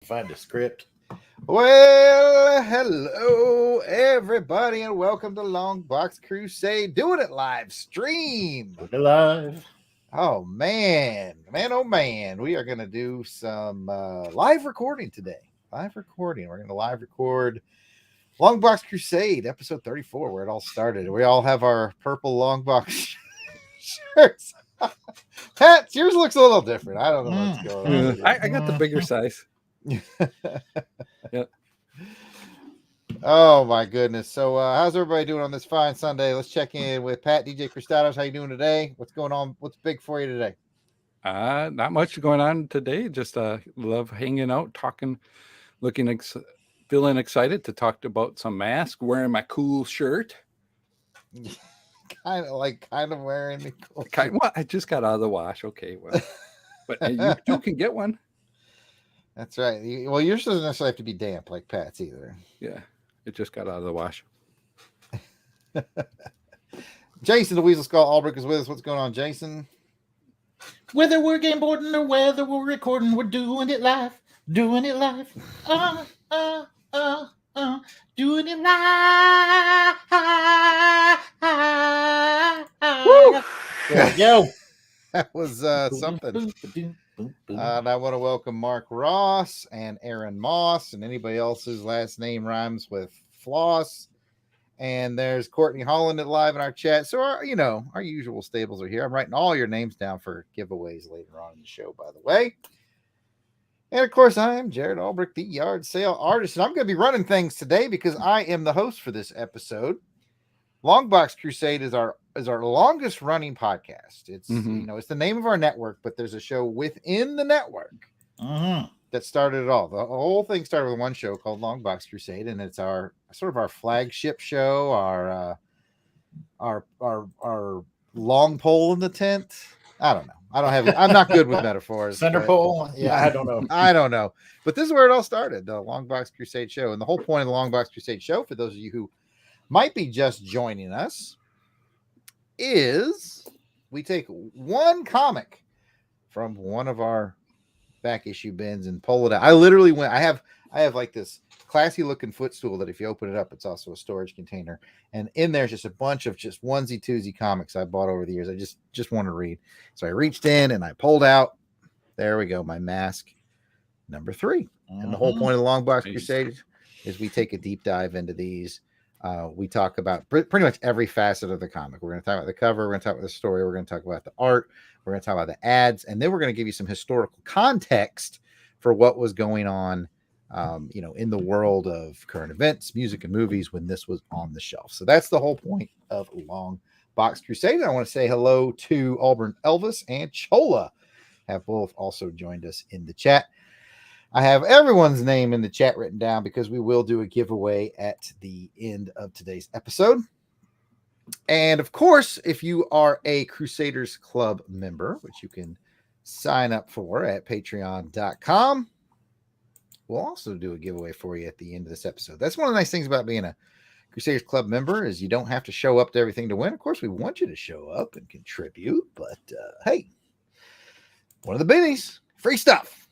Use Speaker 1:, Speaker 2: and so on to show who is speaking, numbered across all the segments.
Speaker 1: find the script.
Speaker 2: Well, hello, everybody, and welcome to Longbox Crusade, doing it live stream.
Speaker 1: Live.
Speaker 2: Oh, man. Oh, man. We are going to do some live recording today. We're going to live record Longbox Crusade, episode 34, where it all started. We all have our purple Longbox shirts. Pat, yours looks a little different. I don't know what's going on.
Speaker 3: I got the bigger size. Yep.
Speaker 2: Oh my goodness. So how's everybody doing on this fine Sunday? Let's check in with Pat, DJ Crusader. How you doing today? What's going on? What's big for you today?
Speaker 3: Not much going on today. Just love hanging out, talking, feeling excited to talk about some masks, wearing my cool shirt.
Speaker 2: kind of wearing the cool
Speaker 3: Well, I just got out of the wash. Okay, well, but you too can get one.
Speaker 2: That's right. Well, yours doesn't necessarily have to be damp like Pat's either.
Speaker 3: Yeah, it just got out of the wash.
Speaker 2: Jason, the Weasel Skull Albrecht is with us. What's going on, Jason?
Speaker 1: Whether we're game boarding or whether we're recording, we're doing it live. Doing it live. Doing it live.
Speaker 2: Woo!
Speaker 1: There we go.
Speaker 2: That was something. And I want to welcome Mark Ross and Aaron Moss and anybody else whose last name rhymes with Floss. And there's Courtney Holland live in our chat. So our usual stables are here. I'm writing all your names down for giveaways later on in the show, by the way. And of course, I am Jared Albrecht, the yard sale artist. And I'm going to be running things today because I am the host for this episode. Longbox Crusade is our longest running podcast. It's it's the name of our network, but there's a show within the network that started it all. The whole thing started with one show called Longbox Crusade, and it's our sort of our flagship show, our long pole in the tent. I don't know. I'm not good with metaphors.
Speaker 1: Center pole. Yeah, I don't know.
Speaker 2: I don't know. But this is where it all started, the Longbox Crusade show. And the whole point of the Longbox Crusade show, for those of you who might be just joining us, is we take one comic from one of our back issue bins and pull it out. I literally went, I have like this classy looking footstool that if you open it up, it's also a storage container. And in there's just a bunch of just onesie twosie comics I bought over the years. I just want to read. So I reached in and I pulled out, there we go, my mask number 3. And the whole point of the Longbox Crusade is we take a deep dive into these. We talk about pretty much every facet of the comic. We're going to talk about the cover. We're going to talk about the story. We're going to talk about the art. We're going to talk about the ads. And then we're going to give you some historical context for what was going on, in the world of current events, music, and movies when this was on the shelf. So that's the whole point of Longbox Crusade. I want to say hello to Auburn Elvis and Chola, have both also joined us in the chat. I have everyone's name in the chat written down because we will do a giveaway at the end of today's episode. And of course, if you are a Crusaders Club member, which you can sign up for at patreon.com, we'll also do a giveaway for you at the end of this episode. That's one of the nice things about being a Crusaders Club member is you don't have to show up to everything to win. Of course, we want you to show up and contribute, but hey, one of the bennies, free stuff.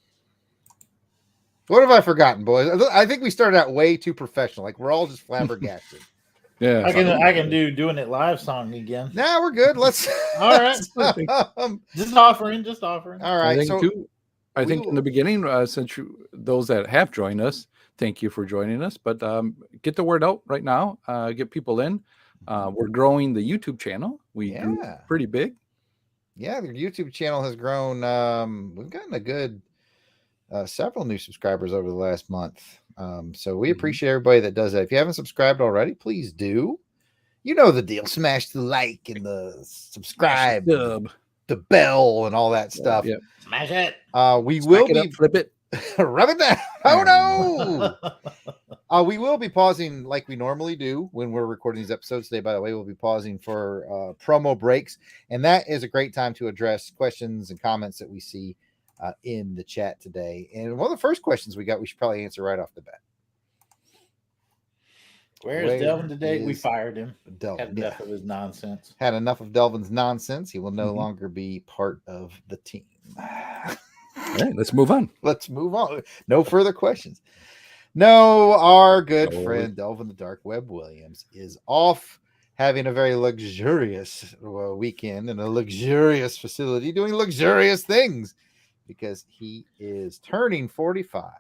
Speaker 2: What have I forgotten, boys? I think we started out way too professional. Like we're all just flabbergasted.
Speaker 3: Yeah,
Speaker 1: I can do doing it live song again.
Speaker 2: Nah, we're good. Let's.
Speaker 1: All right. Just offering.
Speaker 2: All right.
Speaker 3: I think in the beginning, since those that have joined us, thank you for joining us. But get the word out right now. Get people in. We're growing the YouTube channel. We grew pretty big.
Speaker 2: Yeah, the YouTube channel has grown. We've gotten a good several new subscribers over the last month. So we appreciate everybody that does that. If you haven't subscribed already, please do. You know the deal. Smash the like and the subscribe, the bell, and all that stuff.
Speaker 3: Yeah.
Speaker 1: Smash it.
Speaker 2: We
Speaker 3: Smack
Speaker 2: will
Speaker 3: it
Speaker 2: be
Speaker 3: up, flip it.
Speaker 2: rub it down. Oh no. We will be pausing like we normally do when we're recording these episodes today. By the way, we'll be pausing for promo breaks, and that is a great time to address questions and comments that we see in the chat today. And one of the first questions we got, we should probably answer right off the bat.
Speaker 1: Where's Delvin today? We fired him.
Speaker 2: Delvin,
Speaker 1: Had enough of his nonsense.
Speaker 2: Had enough of Delvin's nonsense. He will no longer be part of the team.
Speaker 3: All right, let's move on.
Speaker 2: Let's move on. No further questions. No, our good
Speaker 3: Sorry.
Speaker 2: friend Delve in the Dark Web Williams is off having a very luxurious weekend in a luxurious facility doing luxurious things because he is turning 45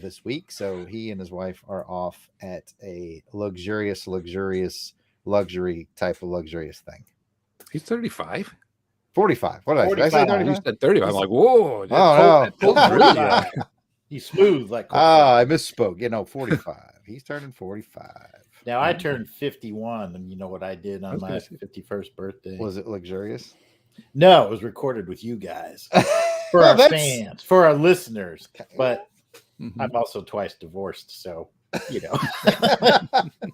Speaker 2: this week. So he and his wife are off at a luxurious luxury type of luxurious thing.
Speaker 3: He's 35.
Speaker 2: 45. What did I say? Did I say
Speaker 1: 45.
Speaker 2: 35?
Speaker 3: You said 35. I'm like, whoa.
Speaker 2: Oh, no.
Speaker 3: Really?
Speaker 1: He's smooth like
Speaker 2: I misspoke. 45. He's turning 45.
Speaker 1: Now I turned 51, and you know what I did on my
Speaker 3: gonna say-
Speaker 1: 51st birthday?
Speaker 2: Was it luxurious?
Speaker 1: No, it was recorded with you guys for
Speaker 2: Well,
Speaker 1: our fans, for our listeners. But
Speaker 3: Mhm.
Speaker 1: I'm also twice divorced, so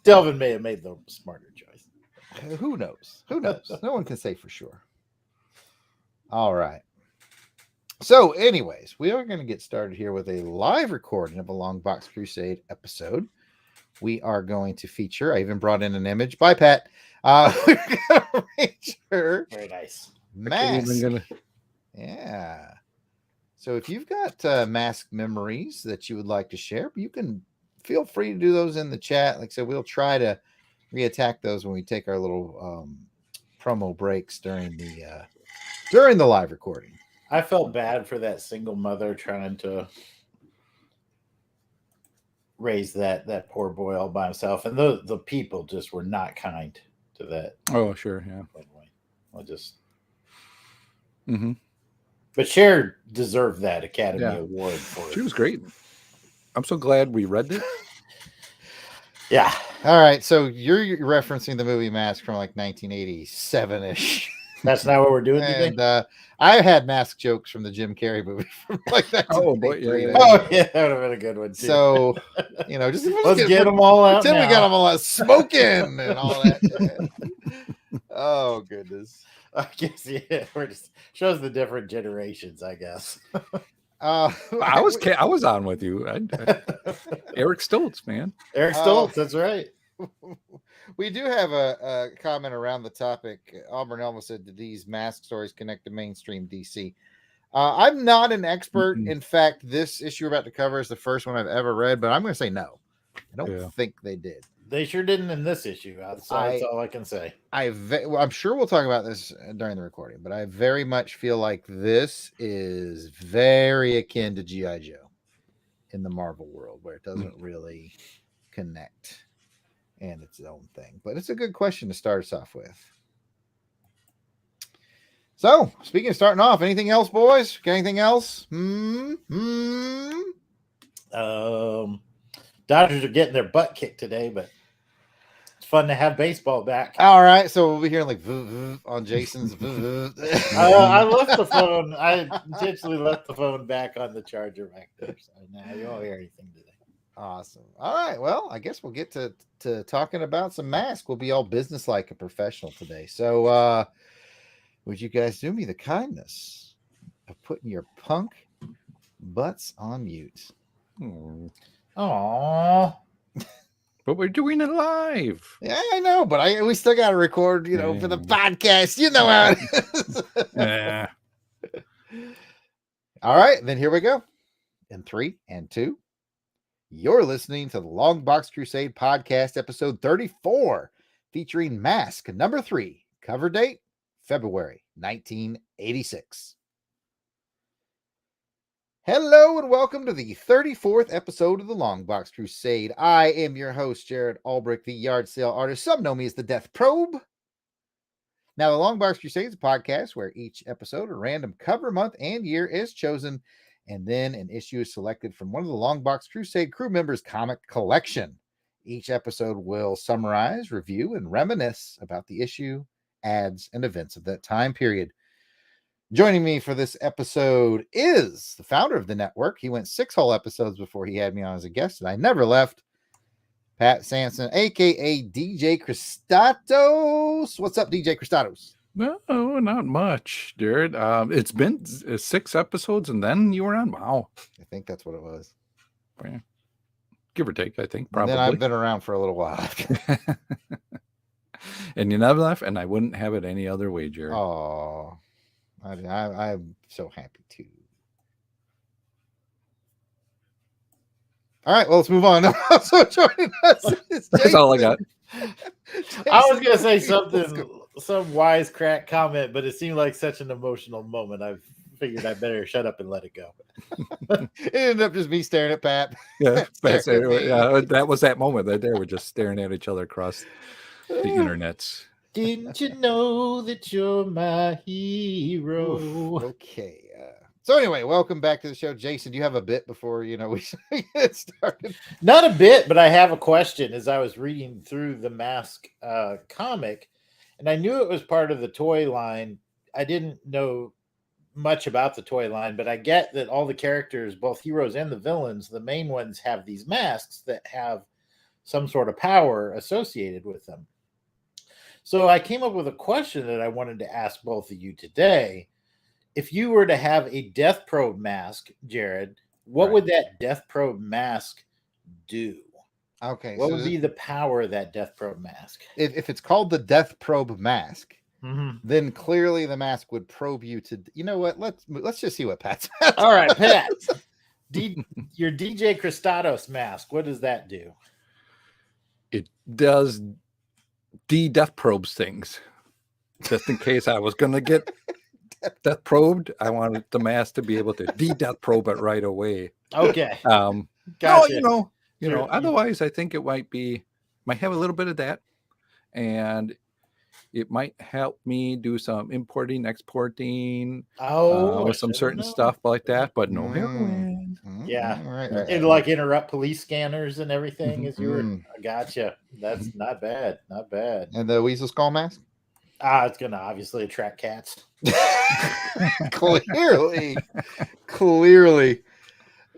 Speaker 1: Delvin may have made the smarter choice.
Speaker 2: Who knows? Who knows? No one can say for sure. All right. So, anyways, we are going to get started here with a live recording of a Longbox Crusade episode. We are going to feature, I even brought in an image. Bye, Pat. We're going to feature
Speaker 1: Very nice.
Speaker 2: Mask.
Speaker 3: Gonna...
Speaker 2: Yeah. So if you've got mask memories that you would like to share, you can feel free to do those in the chat. Like I said, we'll try to reattack those when we take our little promo breaks during the live recording.
Speaker 1: I felt bad for that single mother trying to raise that poor boy all by himself, and the people just were not kind to that.
Speaker 3: Oh, sure, yeah.
Speaker 1: I just.
Speaker 3: Mm-hmm.
Speaker 1: But Cher deserved that Academy
Speaker 3: Yeah.
Speaker 1: Award for it.
Speaker 3: She was great. I'm so glad we read it.
Speaker 1: Yeah.
Speaker 2: All right. So you're referencing the movie Mask from like 1987-ish.
Speaker 1: That's not what we're doing today?
Speaker 2: And I had mask jokes from the Jim Carrey movie from like that.
Speaker 3: Oh, boy, yeah.
Speaker 1: Oh, yeah, that would have been a good one, too.
Speaker 2: So, just
Speaker 1: let's get them all out
Speaker 2: until
Speaker 1: now.
Speaker 2: we got them all out smoking and all that. Oh, goodness.
Speaker 1: I guess, yeah, we're just shows the different generations, I guess.
Speaker 2: I
Speaker 3: was on with you. Eric Stoltz, man.
Speaker 1: Eric Stoltz, that's right.
Speaker 2: We do have a comment around the topic. Auburn Elma said, "Did these mask stories connect to mainstream DC?" I'm not an expert.
Speaker 3: Mm-mm.
Speaker 2: In fact, this issue we're about to cover is the first one I've ever read, but I'm going to say no. I don't think they did.
Speaker 1: They sure didn't in this issue. That's all I can say.
Speaker 2: I'm sure we'll talk about this during the recording, but I very much feel like this is very akin to G.I. Joe in the Marvel world, where it doesn't really connect and its own thing. But it's a good question to start us off with. So, speaking of starting off, anything else, boys? Got anything else?
Speaker 1: Dodgers are getting their butt kicked today, but it's fun to have baseball back.
Speaker 2: All right, so we'll be hearing like on Jason's.
Speaker 1: I left the phone. I intentionally left the phone back on the charger back there. So now you won't hear anything today.
Speaker 2: Awesome. All right. Well, I guess we'll get to talking about some masks. We'll be all businesslike and professional today. So, would you guys do me the kindness of putting your punk butts on mute?
Speaker 1: Aww.
Speaker 3: But we're doing it live.
Speaker 2: Yeah, I know, but we still got to record, for the podcast. You know how it is. All right, then here we go. In 3 and 2, you're listening to the Longbox Crusade podcast, episode 34, featuring Mask number 3, cover date February 1986. Hello and welcome to the 34th episode of the Longbox Crusade. I am your host, Jared Albrecht, the yard sale artist. Some know me as the Death Probe. Now, the Longbox Crusade is a podcast where each episode, a random cover, month, and year is chosen, and then an issue is selected from one of the Longbox Crusade crew members' comic collection. Each episode will summarize, review, and reminisce about the issue, ads, and events of that time period. Joining me for this episode is the founder of the network. He went 6 whole episodes before he had me on as a guest, and I never left. Pat Sampson, a.k.a. DJ Christatos. What's up, DJ Christatos?
Speaker 3: No, not much, Jared. It's been 6 episodes, and then you were on. Wow.
Speaker 2: I think that's what it was.
Speaker 3: Yeah. Give or take, I think.
Speaker 2: And
Speaker 3: Probably.
Speaker 2: then I've been around for a little while.
Speaker 3: And you never left, and I wouldn't have it any other way, Jared.
Speaker 2: Oh, I'm so happy too. All right, well, let's move on. Also joining us is
Speaker 3: That's all I got.
Speaker 1: I was gonna say something, some wisecrack comment, but it seemed like such an emotional moment. I figured I better shut up and let it go.
Speaker 2: It ended up just me staring at Pat.
Speaker 3: Yeah,
Speaker 2: Staring at me.
Speaker 3: that was that moment right there. We're just staring at each other across the internets.
Speaker 1: Didn't you know that you're my hero?
Speaker 2: Oof, okay. So anyway, welcome back to the show. Jason, do you have a bit before we get started?
Speaker 1: Not a bit, but I have a question. As I was reading through the Mask comic, and I knew it was part of the toy line. I didn't know much about the toy line, but I get that all the characters, both heroes and the villains, the main ones have these masks that have some sort of power associated with them. So I came up with a question that I wanted to ask both of you today. If you were to have a Death Probe mask, Jared, what would that Death Probe mask do?
Speaker 2: Okay.
Speaker 1: What would be the power of that Death Probe mask?
Speaker 2: If it's called the Death Probe mask, then clearly the mask would probe you to. You know what? Let's just see what Pat's.
Speaker 1: All right, Pat. Your DJ Christados mask. What does that do?
Speaker 3: It does death probes things. Just in case I was gonna get death probed, I wanted the mask to be able to death probe it right away.
Speaker 1: Okay.
Speaker 3: Gotcha. No, you know. Otherwise, I think it might have a little bit of that, and it might help me do some importing, exporting, some certain stuff like that. But no heroin.
Speaker 1: Yeah,
Speaker 2: right.
Speaker 1: And like interrupt police scanners and everything. As you were, gotcha. That's not bad. Not bad.
Speaker 2: And the weasel skull mask.
Speaker 1: It's gonna obviously attract cats.
Speaker 2: Clearly.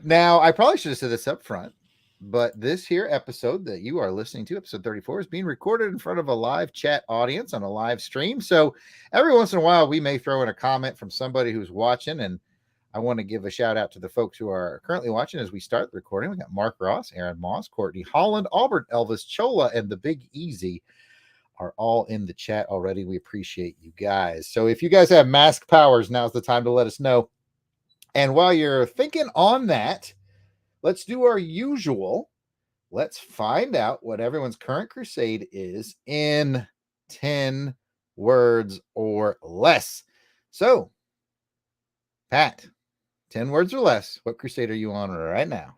Speaker 2: Now, I probably should have said this up front, but this here episode that you are listening to, episode 34, is being recorded in front of a live chat audience on a live stream. So every once in a while, we may throw in a comment from somebody who's watching, and I want to give a shout out to the folks who are currently watching as we start the recording. We got Mark Ross, Aaron Moss, Courtney Holland, Albert, Elvis Chola, and the Big Easy are all in the chat already. We appreciate you guys. So if you guys have mask powers, now's the time to let us know. And while you're thinking on that, let's do our usual. Let's find out what everyone's current crusade is in 10 words or less. So, Pat, 10 words or less. What crusade are you on right now?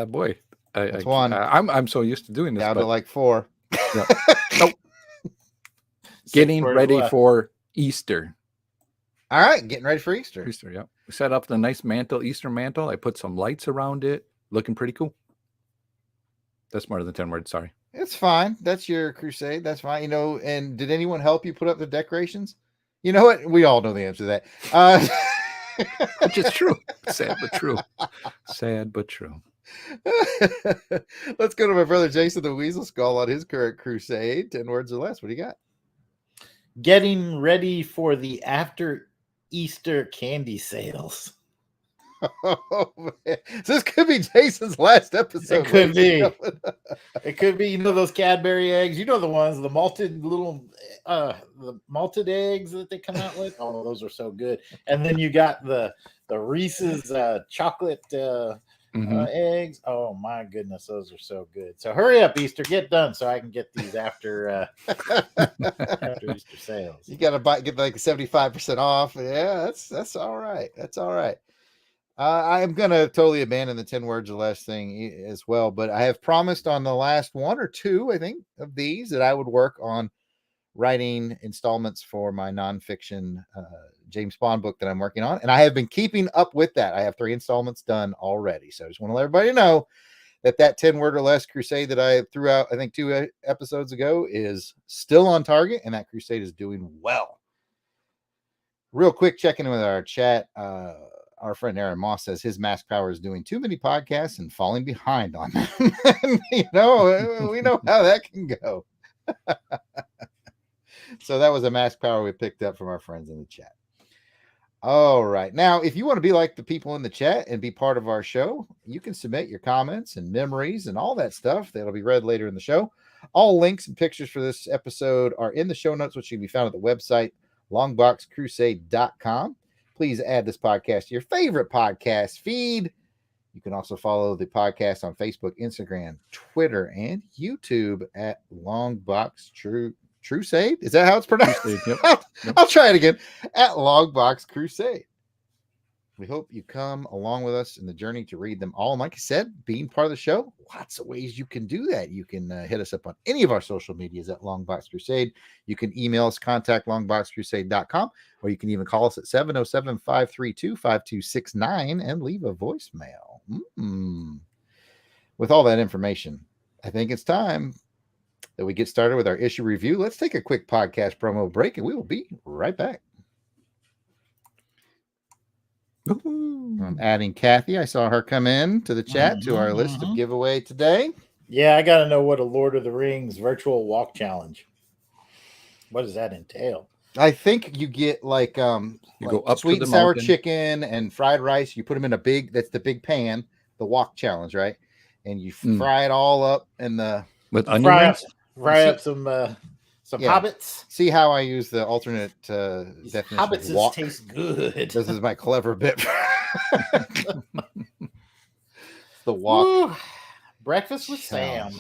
Speaker 3: Boy,
Speaker 2: That's one.
Speaker 3: I'm so used to doing this.
Speaker 2: Down to like 4.
Speaker 3: Yeah. Nope. Getting ready for Easter.
Speaker 2: All right, getting ready for Easter.
Speaker 3: Easter, yeah. We set up the nice mantle, Easter mantle. I put some lights around it. Looking pretty cool. That's more than 10 words, sorry.
Speaker 2: It's fine. That's your crusade. That's fine. You know, and did anyone help you put up the decorations? You know what? We all know the answer to that.
Speaker 3: Which is true. Sad but true. Sad but true.
Speaker 2: Let's go to my brother Jason the Weasel Skull on his current crusade. 10 words or less. What do you got?
Speaker 1: Getting ready for the after Easter candy sales.
Speaker 2: Oh, man. So this could be Jason's last episode.
Speaker 1: It could be. It could be, you know, those Cadbury eggs. You know the ones, the malted eggs that they come out with. Oh, those are so good. And then you got the Reese's chocolate eggs. Oh my goodness, those are so good. So hurry up, Easter, get done so I can get these after Easter sales.
Speaker 2: You gotta get like 75% off. Yeah, that's all right. That's all right. I'm gonna totally abandon the 10 words or less thing as well, but I have promised on the last one or two, I think, of these that I would work on writing installments for my nonfiction James Bond book that I'm working on, and I have been keeping up with that. I have 3 installments done already, so I just want to let everybody know that 10 word or less crusade that I threw out, I think 2 episodes ago, is still on target, and that crusade is doing well. Real quick, checking in with our chat. Our friend Aaron Moss says his mask power is doing too many podcasts and falling behind on them. You know, we know how that can go. So that was a mask power we picked up from our friends in the chat. All right. Now, if you want to be like the people in the chat and be part of our show, you can submit your comments and memories and all that stuff that'll be read later in the show. All links and pictures for this episode are in the show notes, which can be found at the website longboxcrusade.com. please add this podcast to your favorite podcast feed. You can also follow the podcast on Facebook, Instagram, Twitter, and YouTube at Longbox Crusade. Is that how it's pronounced?
Speaker 3: Crusade,
Speaker 2: Yep.
Speaker 3: Yep.
Speaker 2: I'll try it again. At Longbox Crusade. We hope you come along with us in the journey to read them all. And like I said, being part of the show, lots of ways you can do that. You can hit us up on any of our social medias at Longbox Crusade. You can email us, contact longboxcrusade.com, or you can even call us at 707-532-5269 and leave a voicemail. With all that information, I think it's time that we get started with our issue review. Let's take a quick podcast promo break, and we will be right back. I'm adding Kathy. I saw her come in to the chat to our list of giveaway today.
Speaker 1: Yeah, I got to know what a Lord of the Rings virtual walk challenge. What does that entail?
Speaker 2: I think you get like
Speaker 3: You go up
Speaker 2: sweet
Speaker 3: to
Speaker 2: and
Speaker 3: the
Speaker 2: sour
Speaker 3: mountain.
Speaker 2: chicken and fried rice. You put them in that's the big pan, the walk challenge, right? And you fry it all up in the
Speaker 3: with onion rings.
Speaker 1: Fry up some hobbits.
Speaker 2: See how I use the alternate definition
Speaker 1: Hobbits
Speaker 2: of walk?
Speaker 1: taste good.
Speaker 2: This is my clever bit. The walk.
Speaker 1: Ooh, breakfast with Sam.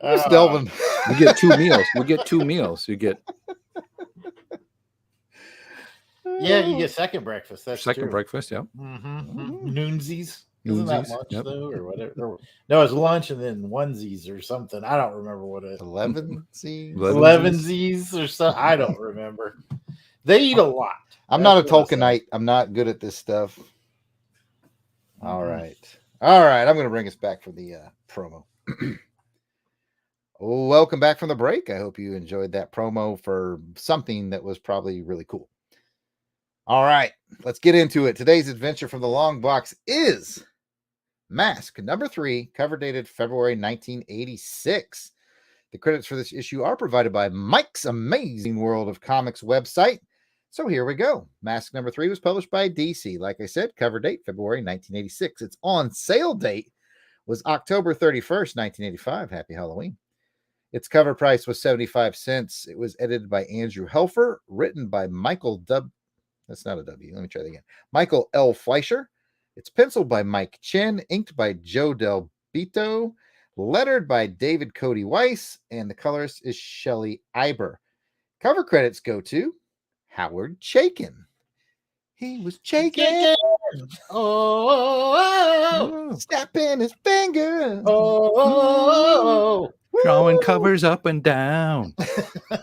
Speaker 2: Just delving.
Speaker 3: We get 2 meals. We get 2 meals. You get
Speaker 1: Yeah, you get second breakfast. That's
Speaker 3: second
Speaker 1: true.
Speaker 3: breakfast. Yeah.
Speaker 1: Noonsies. Isn't that
Speaker 3: Noonsies,
Speaker 1: lunch
Speaker 3: yep.
Speaker 1: though, or whatever? No, it's lunch and then onesies or something. I don't remember what it. 11sies or something. I don't remember. They eat a lot.
Speaker 2: I'm not a Tolkienite. I'm not good at this stuff. All right. I'm going to bring us back for the promo. Welcome back from the break. I hope you enjoyed that promo for something that was probably really cool. All right, let's get into it. Today's adventure from the long box is Mask number 3, cover dated February 1986. The credits for this issue are provided by Mike's Amazing World of Comics website. So here we go. Mask number 3 was published by DC. Like I said, cover date February 1986. Its on sale date was October 31st, 1985. Happy Halloween. Its cover price was 75 cents. It was edited by Andrew Helfer, written by Michael W. That's not a W. Let me try that again. Michael L. Fleischer. It's penciled by Mike Chen, inked by Joe Del Bito, lettered by David Cody Weiss, and the colorist is Shelley Iber. Cover credits go to Howard Chaykin. He was Chaykin. Snapping his fingers.
Speaker 3: Drawing covers up and down,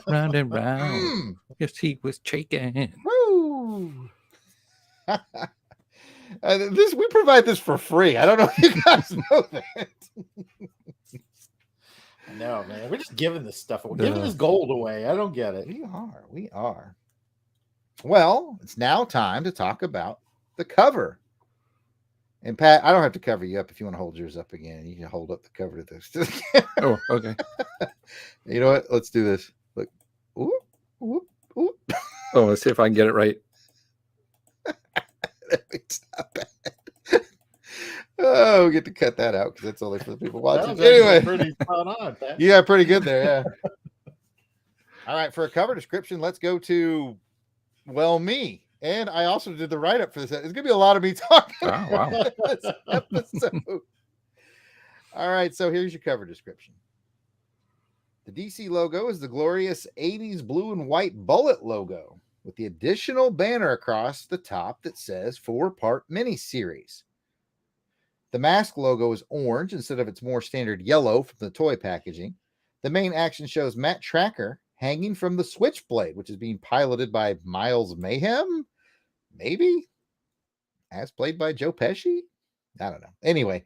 Speaker 3: round and round. Yes, he was shaking.
Speaker 2: Woo! We provide this for free. I don't know if you guys know that.
Speaker 1: No, man, we're just giving this stuff away. Giving this gold away. I don't get it.
Speaker 2: We are. Well, it's now time to talk about the cover. And Pat, I don't have to cover you up if you want to hold yours up again. You can hold up the cover to this.
Speaker 3: Oh, okay.
Speaker 2: You know what? Let's do this. Look. Ooh, ooh, ooh.
Speaker 3: Oh, let's see if I can get it right.
Speaker 2: It's not bad. Oh, we get to cut that out because that's only for the people watching.
Speaker 1: That was
Speaker 2: Anyway,
Speaker 1: pretty spot on, Pat.
Speaker 2: you got pretty good there, yeah. All right, for a cover description, let's go to me. And I also did the write-up for this. It's gonna be a lot of me talking.
Speaker 3: Oh, wow.
Speaker 2: This episode. All right, so here's your cover description. The DC logo is the glorious 80s blue and white bullet logo with the additional banner across the top that says 4-part miniseries. The Mask logo is orange instead of its more standard yellow from the toy packaging. The main action shows Matt Tracker hanging from the Switchblade, which is being piloted by Miles Mayhem, maybe, as played by Joe Pesci. I don't know. Anyway,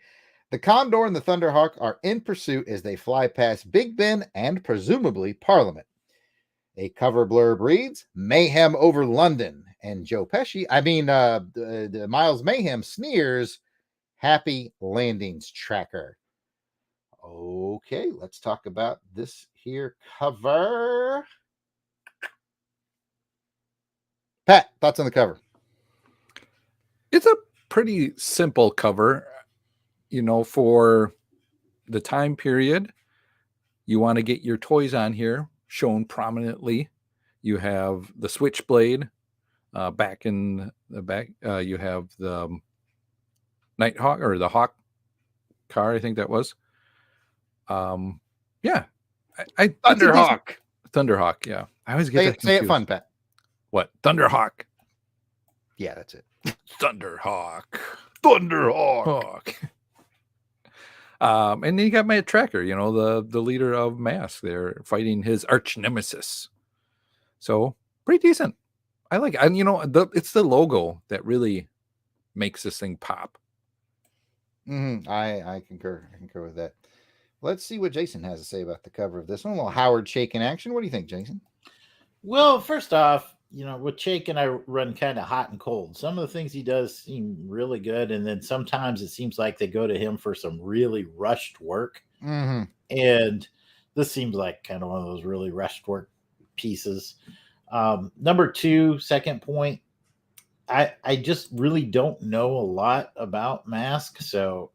Speaker 2: the Condor and the Thunderhawk are in pursuit as they fly past Big Ben and presumably Parliament. A cover blurb reads, "Mayhem over London," and Joe Pesci, the Miles Mayhem sneers, "Happy landings, Tracker." Okay, let's talk about this here cover. Pat, thoughts on the cover?
Speaker 3: It's a pretty simple cover, for the time period. You want to get your toys on here shown prominently. You have the Switchblade back in the back. You have the Nighthawk or the Hawk car, I think that was. Yeah.
Speaker 2: Thunderhawk.
Speaker 3: Thunderhawk, yeah. I always get that confused.
Speaker 2: Say it fun, Pat.
Speaker 3: What? Thunderhawk.
Speaker 2: Yeah, that's it.
Speaker 3: Thunderhawk.
Speaker 2: Thunderhawk.
Speaker 3: And then you got Matt Tracker, the leader of Mask there, fighting his arch nemesis. So pretty decent. I like it. And it's the logo that really makes this thing pop.
Speaker 2: I concur. I concur with that. Let's see what Jason has to say about the cover of this one. A little Howard Chaykin in action. What do you think, Jason?
Speaker 1: Well, first off, with Chaykin, I run kind of hot and cold. Some of the things he does seem really good, and then sometimes it seems like they go to him for some really rushed work.
Speaker 2: Mm-hmm.
Speaker 1: And this seems like kind of one of those really rushed work pieces. Number two, second point, I just really don't know a lot about Mask, so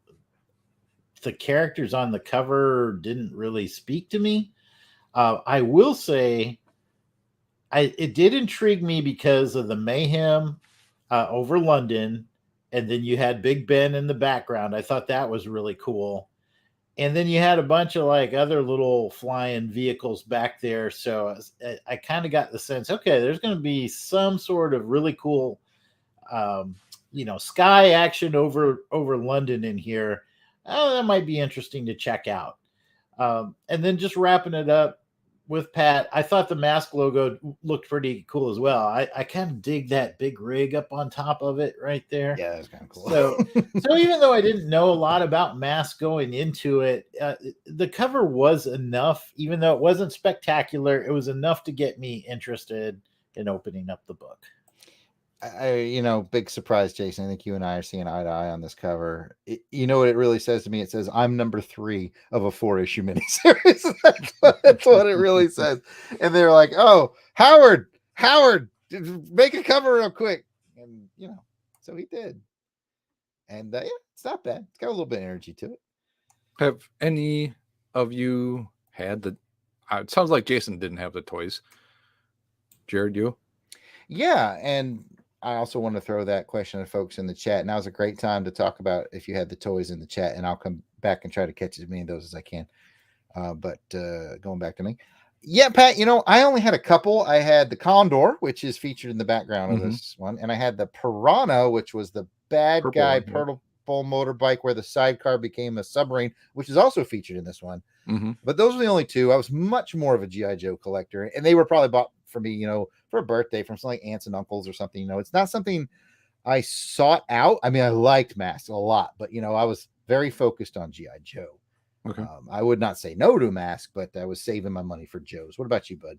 Speaker 1: the characters on the cover didn't really speak to me. I will say it did intrigue me because of the mayhem over London, and then you had Big Ben in the background. I thought that was really cool. And then you had a bunch of like other little flying vehicles back there. So I kind of got the sense, okay, there's going to be some sort of really cool, sky action over London in here. Oh, that might be interesting to check out. And then just wrapping it up with Pat, I thought the Mask logo looked pretty cool as well. I kind of dig that big rig up on top of it right there.
Speaker 2: Yeah, that's kind of cool.
Speaker 1: So even though I didn't know a lot about Mask going into it, the cover was enough. Even though it wasn't spectacular, it was enough to get me interested in opening up the book.
Speaker 2: Big surprise, Jason. I think you and I are seeing eye to eye on this cover. You know what it really says to me? It says, I'm number 3 of a 4-issue miniseries. That's what it really says. And they're like, oh, Howard, make a cover real quick. And, so he did. And it's not bad. It's got a little bit of energy to it.
Speaker 3: Have any of you had it sounds like Jason didn't have the toys. Jared, you?
Speaker 2: Yeah, and I also want to throw that question to folks in the chat. Now's a great time to talk about if you had the toys in the chat, and I'll come back and try to catch as many of those as I can. But going back to me. Yeah, Pat, I only had a couple. I had the Condor, which is featured in the background of this one, and I had the Piranha, which was the bad guy purple motorbike where the sidecar became a submarine, which is also featured in this one. But those were the only two. I was much more of a G.I. Joe collector, and they were probably bought for me, for a birthday from some like aunts and uncles or something. It's not something I sought out. I mean, I liked Mask a lot, but I was very focused on G.I. Joe.
Speaker 3: Okay.
Speaker 2: I would not say no to Mask, but I was saving my money for Joe's. What about you, bud?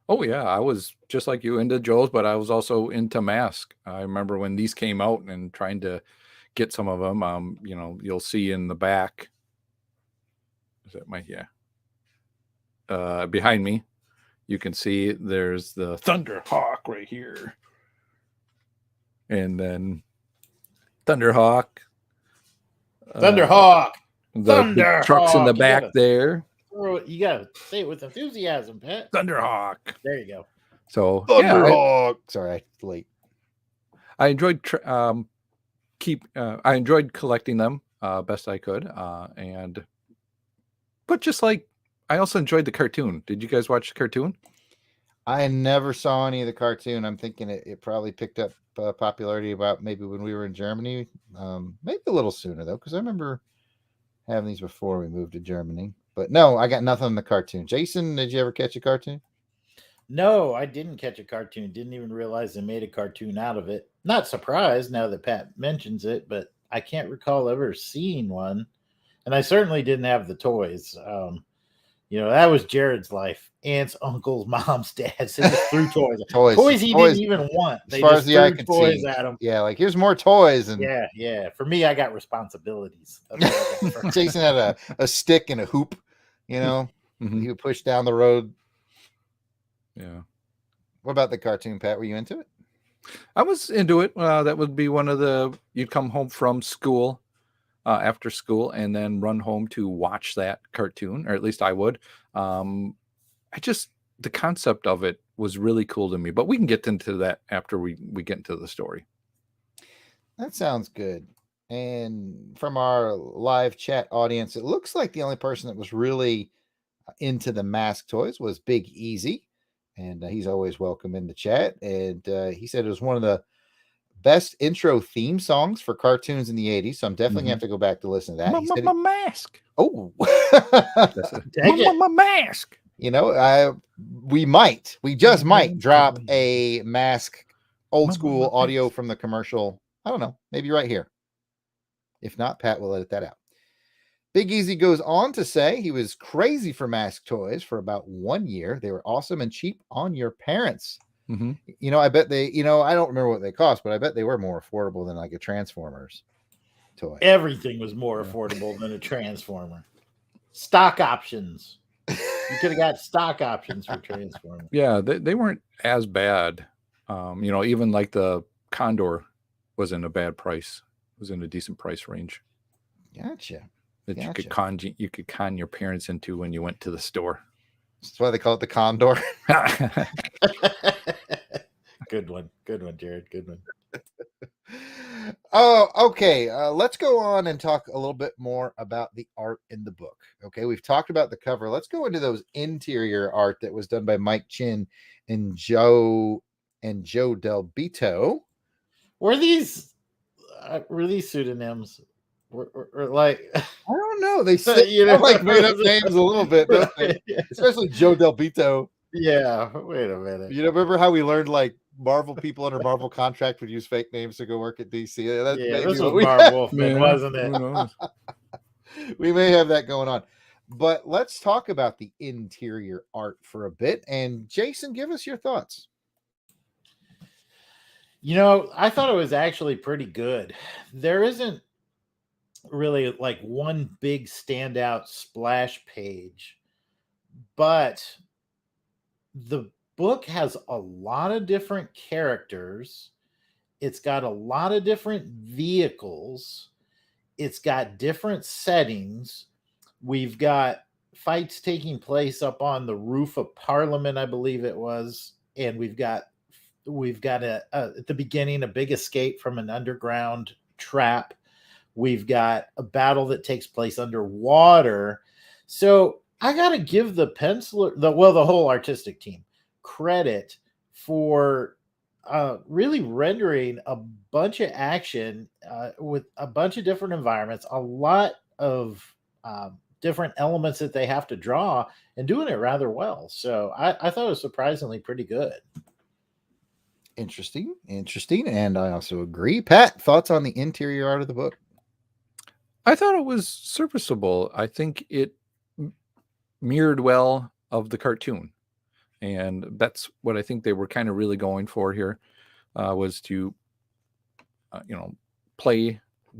Speaker 3: Oh yeah, I was just like you into Joe's, but I was also into Mask. I remember when these came out and trying to get some of them. You'll see in the back. Is that behind me? You can see there's the Thunderhawk right here. And then Thunderhawk.
Speaker 1: The
Speaker 3: trucks in the back there.
Speaker 1: You got to say it with enthusiasm, Pat.
Speaker 3: Thunderhawk.
Speaker 1: There you go.
Speaker 3: So,
Speaker 2: Thunderhawk. Sorry, late.
Speaker 3: I enjoyed I enjoyed collecting them best I could. But just like I also enjoyed the cartoon. Did you guys watch the cartoon?
Speaker 2: I never saw any of the cartoon. I'm thinking it probably picked up popularity about maybe when we were in Germany. Maybe a little sooner, though, because I remember having these before we moved to Germany. But no, I got nothing on the cartoon. Jason, did you ever catch a cartoon?
Speaker 1: No, I didn't catch a cartoon. Didn't even realize they made a cartoon out of it. Not surprised now that Pat mentions it, but I can't recall ever seeing one. And I certainly didn't have the toys. That was Jared's life. Aunts, uncles, moms, dads. They just threw toys. Toys he didn't even want. They just threw toys at him.
Speaker 2: Yeah, like here's more toys. And
Speaker 1: yeah. For me, I got responsibilities.
Speaker 2: Jason had a stick and a hoop. He would push down the road.
Speaker 3: Yeah.
Speaker 2: What about the cartoon, Pat? Were you into it?
Speaker 3: I was into it. That would be one of you'd come home from school. After school and then run home to watch that cartoon, or at least I would. I just the concept of it was really cool to me. But we can get into that after we get into the story.
Speaker 2: That sounds good. And from our live chat audience, it looks like the only person that was really into the mask toys was Big Easy. And he's always welcome in the chat. And he said it was one of the best intro theme songs for cartoons in the 80s. So I'm definitely going to have to go back to listen to that. He said
Speaker 3: My mask.
Speaker 2: Oh,
Speaker 3: my mask.
Speaker 2: You know, we just might drop a mask old school audio from the commercial. I don't know, maybe right here. If not, Pat will edit that out. Big Easy goes on to say he was crazy for mask toys for about 1 year. They were awesome and cheap on your parents.
Speaker 3: Mm-hmm.
Speaker 2: You know, I bet they, I don't remember what they cost, but I bet they were more affordable than like a Transformers toy.
Speaker 1: Everything was more affordable than a Transformer. Stock options. You could have got stock options for Transformers.
Speaker 3: Yeah, they weren't as bad. Even like the Condor was in a bad price. It was in a decent price range.
Speaker 2: Gotcha.
Speaker 3: That you could con your parents into when you went to the store.
Speaker 2: That's why they call it the Condor.
Speaker 1: Good one, Jared. Good one.
Speaker 2: Oh, okay. Let's go on and talk a little bit more about the art in the book. Okay, we've talked about the cover. Let's go into those interior art that was done by Mike Chin and Joe Del Bito.
Speaker 1: Were these pseudonyms? Or like,
Speaker 2: I don't know. They say like made up names a little bit, don't they? Especially Joe Del Bito.
Speaker 1: Yeah. Wait a minute.
Speaker 2: Remember how we learned like Marvel people under Marvel contract would use fake names to go work at DC?
Speaker 1: This was Marv Wolfman, wasn't it?
Speaker 2: We may have that going on. But let's talk about the interior art for a bit. And Jason, give us your thoughts.
Speaker 1: I thought it was actually pretty good. There isn't really like one big standout splash page, but the book has a lot of different characters. It's got a lot of different vehicles. It's got different settings. We've got fights taking place up on the roof of Parliament, I believe it was, and we've got at the beginning a big escape from an underground trap. We've got a battle that takes place underwater. So I got to give the the whole artistic team credit for really rendering a bunch of action with a bunch of different environments, a lot of different elements that they have to draw, and doing it rather well. So I thought it was surprisingly pretty good.
Speaker 2: Interesting. And I also agree. Pat, thoughts on the interior art of the book?
Speaker 3: I thought it was serviceable. I think it mirrored well of the cartoon. And that's what I think they were kind of really going for here, was to,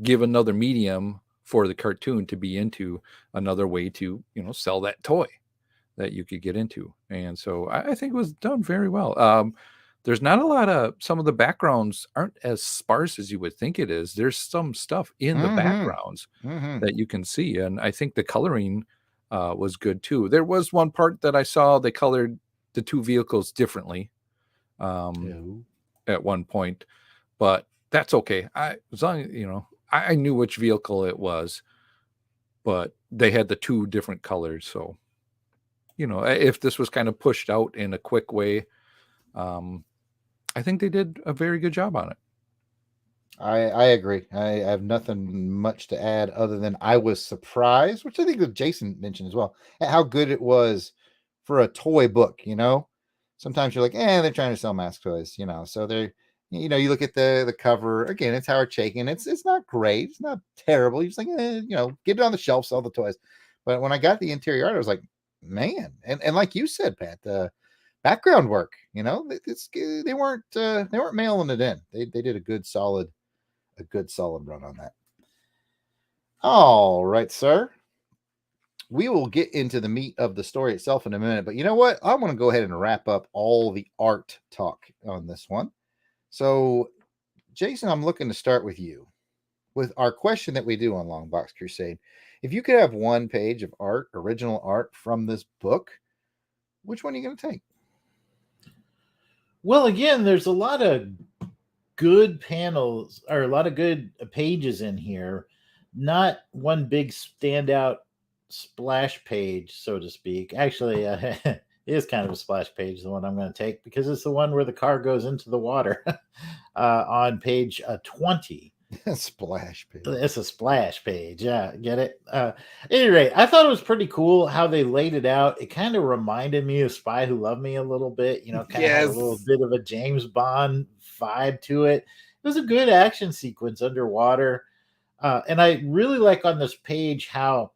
Speaker 3: give another medium for the cartoon to be into, another way to, sell that toy that you could get into. And so I think it was done very well. There's not a lot of, some of the backgrounds aren't as sparse as you would think it is. There's some stuff in the backgrounds that you can see. And I think the coloring was good too. There was one part that I saw, they colored the two vehicles differently at one point, but that's okay. As long as, I knew which vehicle it was, but they had the two different colors. So, if this was kind of pushed out in a quick way, I think they did a very good job on it.
Speaker 2: I agree. I have nothing much to add other than I was surprised, which I think Jason mentioned as well, at how good it was for a toy book. Sometimes you're like, they're trying to sell mask toys, so they're, you look at the cover again, it's Howard Chaykin. It's not great. It's not terrible. You're just like, get it on the shelf, sell the toys. But when I got the interior art, I was like, man. And like you said, Pat, the background work, they weren't mailing it in. They did a good solid run on that. All right, sir. We will get into the meat of the story itself in a minute, but you know what? I want to go ahead and wrap up all the art talk on this one. So, Jason, I'm looking to start with you with our question that we do on Longbox Crusade. If you could have one page of art, original art from this book, which one are you going to take?
Speaker 1: Well, again, there's a lot of good panels or a lot of good pages in here. Not one big standout splash page, so to speak. Actually, it is kind of a splash page, the one I'm going to take, because it's the one where the car goes into the water on page 20.
Speaker 2: Splash page.
Speaker 1: It's a splash page. Yeah, get it? At any rate, I thought it was pretty cool how they laid it out. It kind of reminded me of Spy Who Loved Me a little bit, you know, kind of had a little bit of a James Bond vibe to it. It was a good action sequence underwater. And I really like on this page how,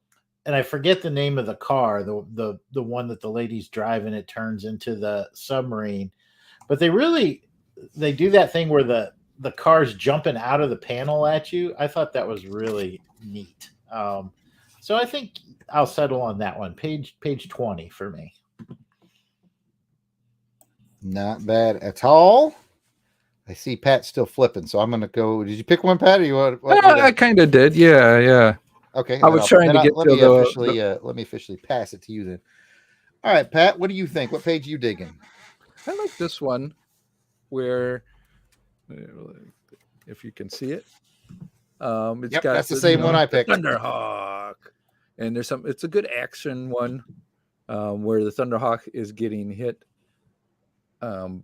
Speaker 1: and I forget the name of the car, the one that the lady's driving, it turns into the submarine. But they do that thing where the car's jumping out of the panel at you. I thought that was really neat. So I think I'll settle on that one. Page 20 for me.
Speaker 2: Not bad at all. I see Pat still flipping, so I'm going to go. Did you pick one, Pat? Or you want?
Speaker 3: I kind of did. Yeah.
Speaker 2: Okay.
Speaker 3: I was trying to get
Speaker 2: let
Speaker 3: to
Speaker 2: me officially pass it to you then. All right, Pat. What do you think? What page are you digging?
Speaker 3: I like this one, where, if you can see it, it's got
Speaker 2: that's the same one I picked.
Speaker 3: Thunderhawk, and it's a good action one, where the Thunderhawk is getting hit, and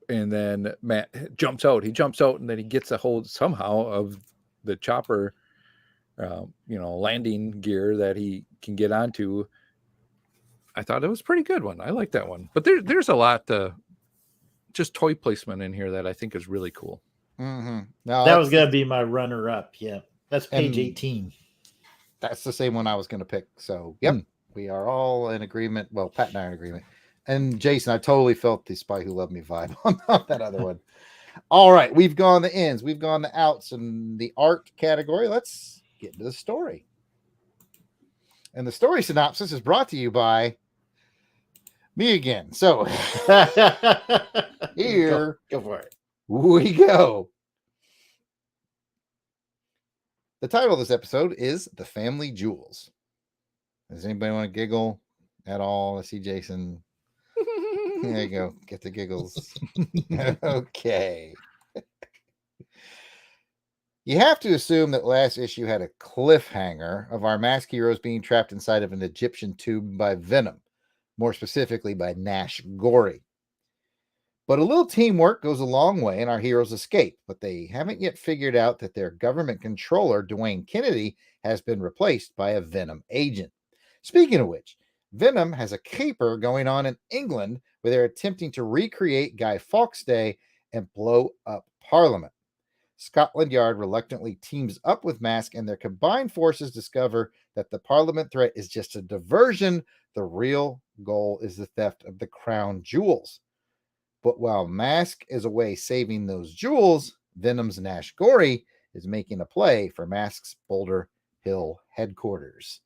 Speaker 3: then Matt jumps out. He jumps out, and then he gets a hold somehow of the chopper, landing gear that he can get onto. I thought it was a pretty good one. I like that one. But there's a lot just toy placement in here that I think is really cool.
Speaker 2: Mm-hmm.
Speaker 1: That was going to be my runner-up. Yeah, that's page 18.
Speaker 2: That's the same one I was going to pick. So, yep, we are all in agreement. Well, Pat and I are in agreement. And Jason, I totally felt the Spy Who Loved Me vibe on that other one. All right, we've gone the ins, we've gone the outs, and the art category. Let's get into the story. And the story synopsis is brought to you by me again. So here
Speaker 1: go for it.
Speaker 2: We go. The title of this episode is The Family Jewels. Does anybody want to giggle at all? I see Jason. There you go. Get the giggles. Okay. You have to assume that last issue had a cliffhanger of our masked heroes being trapped inside of an Egyptian tomb by Venom, more specifically by Nash Gory. But a little teamwork goes a long way and our heroes escape, but they haven't yet figured out that their government controller, Doin Kennedy, has been replaced by a Venom agent. Speaking of which, Venom has a caper going on in England where they're attempting to recreate Guy Fawkes Day and blow up Parliament. Scotland Yard reluctantly teams up with Mask, and their combined forces discover that the Parliament threat is just a diversion. The real goal is the theft of the crown jewels. But while Mask is away saving those jewels, Venom's Nash Gory is making a play for Mask's Boulder Hill headquarters.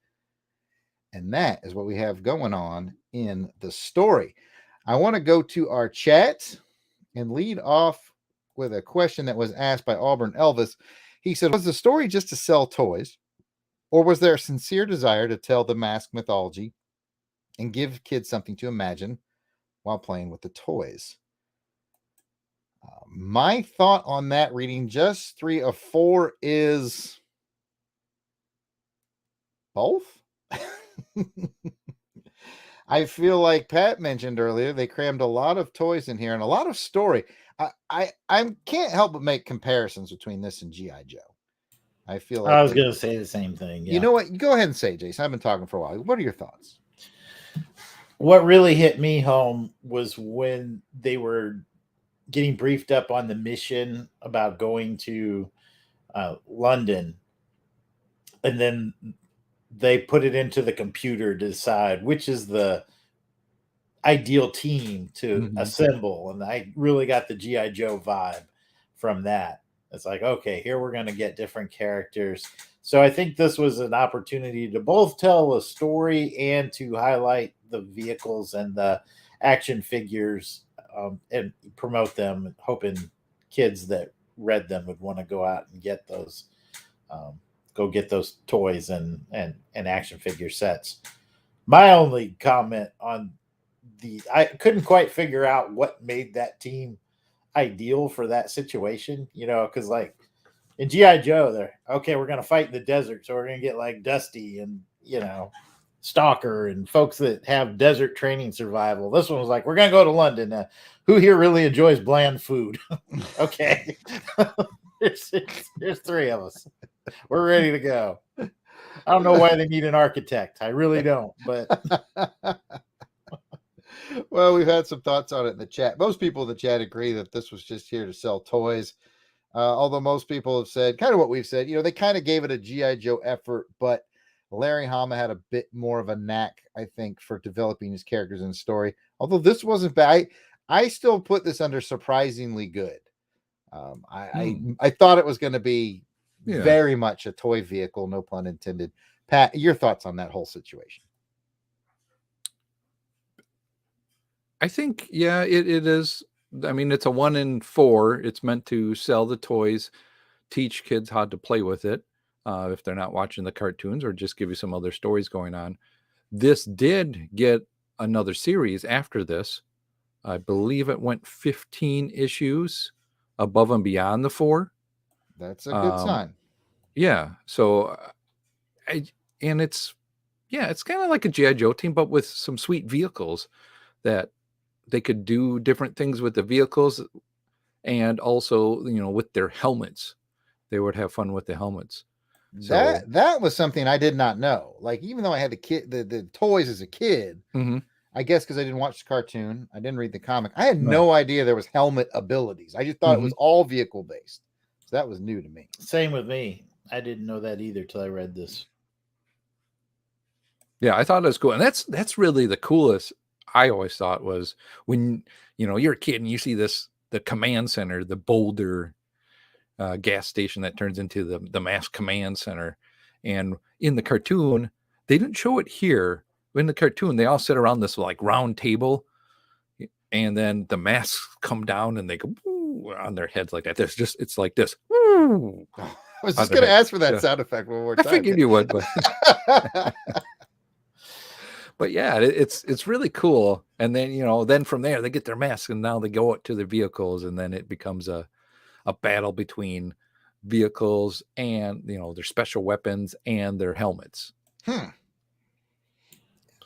Speaker 2: And that is what we have going on in the story. I want to go to our chat and lead off with a question that was asked by Auburn Elvis. He said, was the story just to sell toys, or was there a sincere desire to tell the Mask mythology and give kids something to imagine while playing with the toys? My thought on that, reading just 3 of 4, is both. I feel like Pat mentioned earlier, they crammed a lot of toys in here and a lot of story. I can't help but make comparisons between this and G.I. Joe. I feel like
Speaker 1: I was going to say the same thing. Yeah.
Speaker 2: You know what? Go ahead and say, Jason. I've been talking for a while. What are your thoughts?
Speaker 1: What really hit me home was when they were getting briefed up on the mission about going to London, and then they put it into the computer to decide which is the ideal team to assemble. And I really got the G.I. Joe vibe from that. It's like, okay, here we're going to get different characters. So I think this was an opportunity to both tell a story and to highlight the vehicles and the action figures and promote them, hoping kids that read them would want to go out and get those, go get those toys and action figure sets. My only comment on I couldn't quite figure out what made that team ideal for that situation, because like in GI Joe, they're okay, we're gonna fight in the desert, so we're gonna get like Dusty and Stalker and folks that have desert training survival. This one was like, we're gonna go to London. Who here really enjoys bland food? Okay, there's three of us. We're ready to go. I don't know why they need an architect. I really don't. But
Speaker 2: well, we've had some thoughts on it in the chat. Most people in the chat agree that this was just here to sell toys. Although most people have said kind of what we've said. They kind of gave it a GI Joe effort, but Larry Hama had a bit more of a knack, I think, for developing his characters in the story. Although this wasn't bad, I still put this under surprisingly good. I thought it was going to be very much a toy vehicle, no pun intended. Pat, your thoughts on that whole situation?
Speaker 3: I think, it is. I mean, it's a 1 in 4. It's meant to sell the toys, teach kids how to play with it. If they're not watching the cartoons, or just give you some other stories going on. This did get another series after this. I believe it went 15 issues above and beyond the 4.
Speaker 2: That's a good sign.
Speaker 3: Yeah. So, it's kind of like a G.I. Joe team, but with some sweet vehicles that they could do different things with the vehicles, and also, with their helmets. They would have fun with the helmets. So,
Speaker 2: that was something I did not know. Like, even though I had the toys as a kid, I guess because I didn't watch the cartoon, I didn't read the comic, I had no idea there was helmet abilities. I just thought it was all vehicle based. So that was new to me.
Speaker 1: Same with me. I didn't know that either till I read this.
Speaker 3: Yeah, I thought it was cool. And that's really the coolest. I always thought was when, you're a kid and you see the command center, the Boulder gas station that turns into the mass command center. And in the cartoon, they didn't show it here. In the cartoon, they all sit around this like round table, and then the masks come down and they go on their heads like that. It's like this.
Speaker 2: I was just going to ask for that sound effect one more time.
Speaker 3: I figured you would, but but yeah, it's really cool. And then then from there they get their masks, and now they go out to their vehicles, and then it becomes a battle between vehicles and their special weapons and their helmets.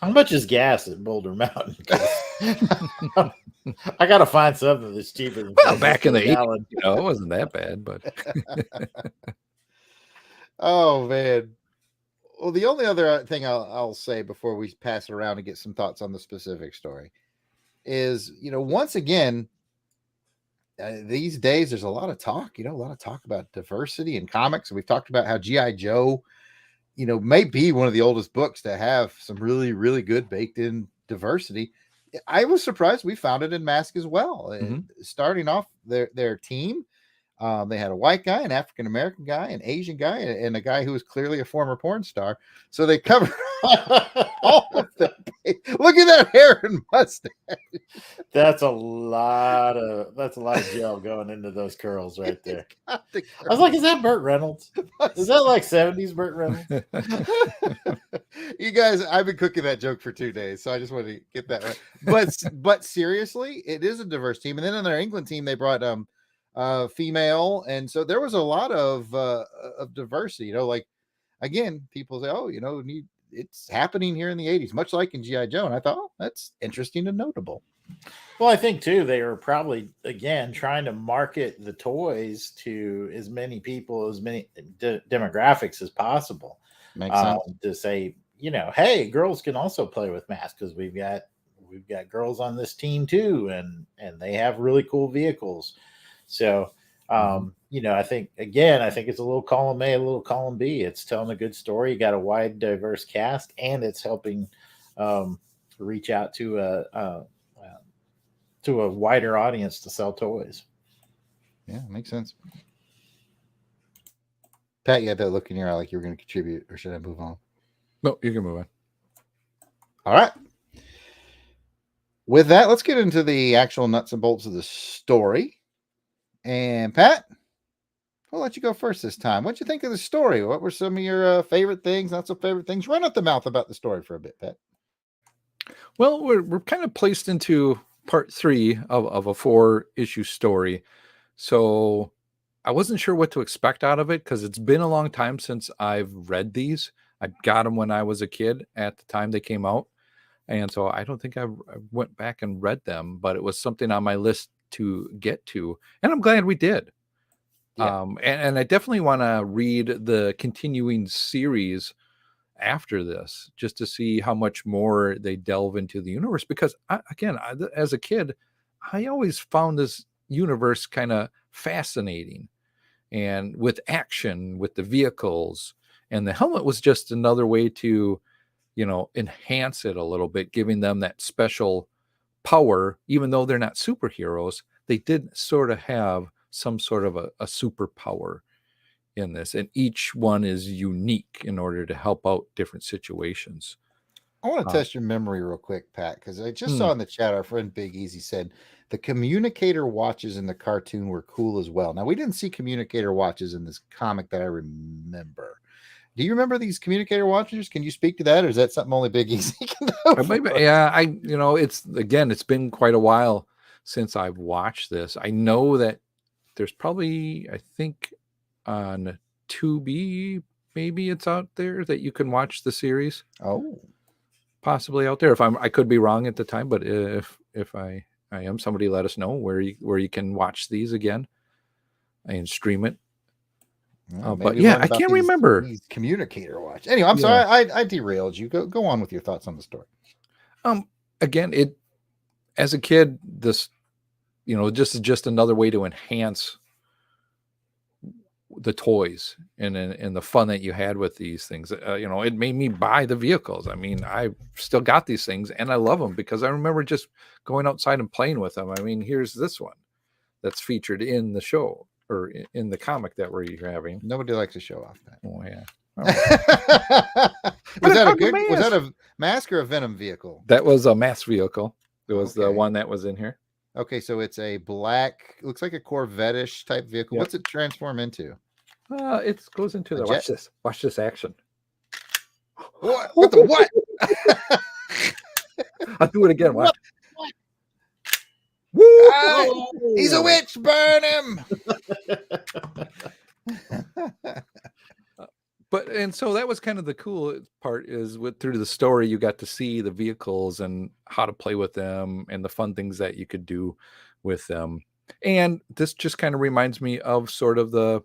Speaker 1: How much is gas at Boulder Mountain? I gotta find something that's cheaper than
Speaker 3: back in the 80s, it wasn't that bad, but
Speaker 2: oh man. Well, the only other thing I'll say before we pass it around and get some thoughts on the specific story is, once again, these days there's a lot of talk, about diversity in comics. We've talked about how G.I. Joe, may be one of the oldest books to have some really, really good baked in diversity. I was surprised we found it in Mask as well. Starting off their team, they had a white guy, an African-American guy, an Asian guy, and a guy who was clearly a former porn star. So they covered all of them. Look at that hair and mustache.
Speaker 1: That's a lot of gel going into those curls right there. I was like, is that Burt Reynolds? Is that like 70s Burt Reynolds?
Speaker 2: You guys, I've been cooking that joke for 2 days, so I just wanted to get that right. But seriously, it is a diverse team. And then on their England team, they brought female, and so there was a lot of diversity. Like, again, people say, oh, it's happening here in the 80s, much like in G.I. Joe. And I thought, that's interesting and notable.
Speaker 1: Well, I think too they were probably again trying to market the toys to as many people, as many demographics as possible.
Speaker 2: Makes sense.
Speaker 1: To say, hey, girls can also play with masks, because we've got girls on this team too, and they have really cool vehicles. So, I think it's a little column A, a little column B. It's telling a good story. You got a wide, diverse cast, and it's helping reach out to a wider audience to sell toys.
Speaker 2: Yeah, makes sense. Pat, you had that look in your eye like you were going to contribute, or should I move on?
Speaker 3: No, you can move on.
Speaker 2: All right. With that, let's get into the actual nuts and bolts of the story. And Pat, we'll let you go first this time. What'd you think of the story? What were some of your favorite things, not so favorite things? Run out the mouth about the story for a bit, Pat.
Speaker 3: Well, we're kind of placed into part 3 of a 4-issue story. So I wasn't sure what to expect out of it because it's been a long time since I've read these. I got them when I was a kid at the time they came out. And so I don't think I went back and read them, but it was something on my list to get to. And I'm glad we did.
Speaker 2: Yeah.
Speaker 3: And I definitely want to read the continuing series after this just to see how much more they delve into the universe. Because as a kid, I always found this universe kind of fascinating and with action, with the vehicles. And the helmet was just another way to, enhance it a little bit, giving them that special power. Even though they're not superheroes, they did sort of have some sort of a superpower in this, and each one is unique in order to help out different situations.
Speaker 2: I want to test your memory real quick, Pat, because I just saw in the chat our friend Big Easy said the communicator watches in the cartoon were cool as well. Now, we didn't see communicator watches in this comic that I remember. Do you remember these communicator watchers? Can you speak to that, or is that something only Big Easy can know?
Speaker 3: It's been quite a while since I've watched this. I know that there's probably, I think, on Tubi, maybe it's out there that you can watch the series.
Speaker 2: Oh,
Speaker 3: possibly out there. I could be wrong at the time, but if I am, somebody let us know where you can watch these again and stream it. But yeah, I can't remember
Speaker 2: these communicator watch. Anyway, I'm sorry, I derailed you. Go on with your thoughts on the story.
Speaker 3: Again, as a kid, this just another way to enhance the toys and the fun that you had with these things. It made me buy the vehicles. I mean, I still got these things and I love them because I remember just going outside and playing with them. I mean, here's this one that's featured in the show or in the comic that we're having.
Speaker 2: Nobody likes to show off that.
Speaker 3: Oh yeah.
Speaker 2: Was that a mask or a Venom vehicle?
Speaker 3: That was a mask vehicle. It was the one that was in here.
Speaker 2: Okay, so it's a black, looks like a Corvette-ish type vehicle. Yep. What's it transform into?
Speaker 3: It goes into the jet. Watch this action.
Speaker 2: What the what?
Speaker 3: I'll do it again. Watch.
Speaker 2: Woo! Oh, he's a witch. Burn him.
Speaker 3: And so that was kind of the cool part is through the story, you got to see the vehicles and how to play with them and the fun things that you could do with them. And this just kind of reminds me of sort of the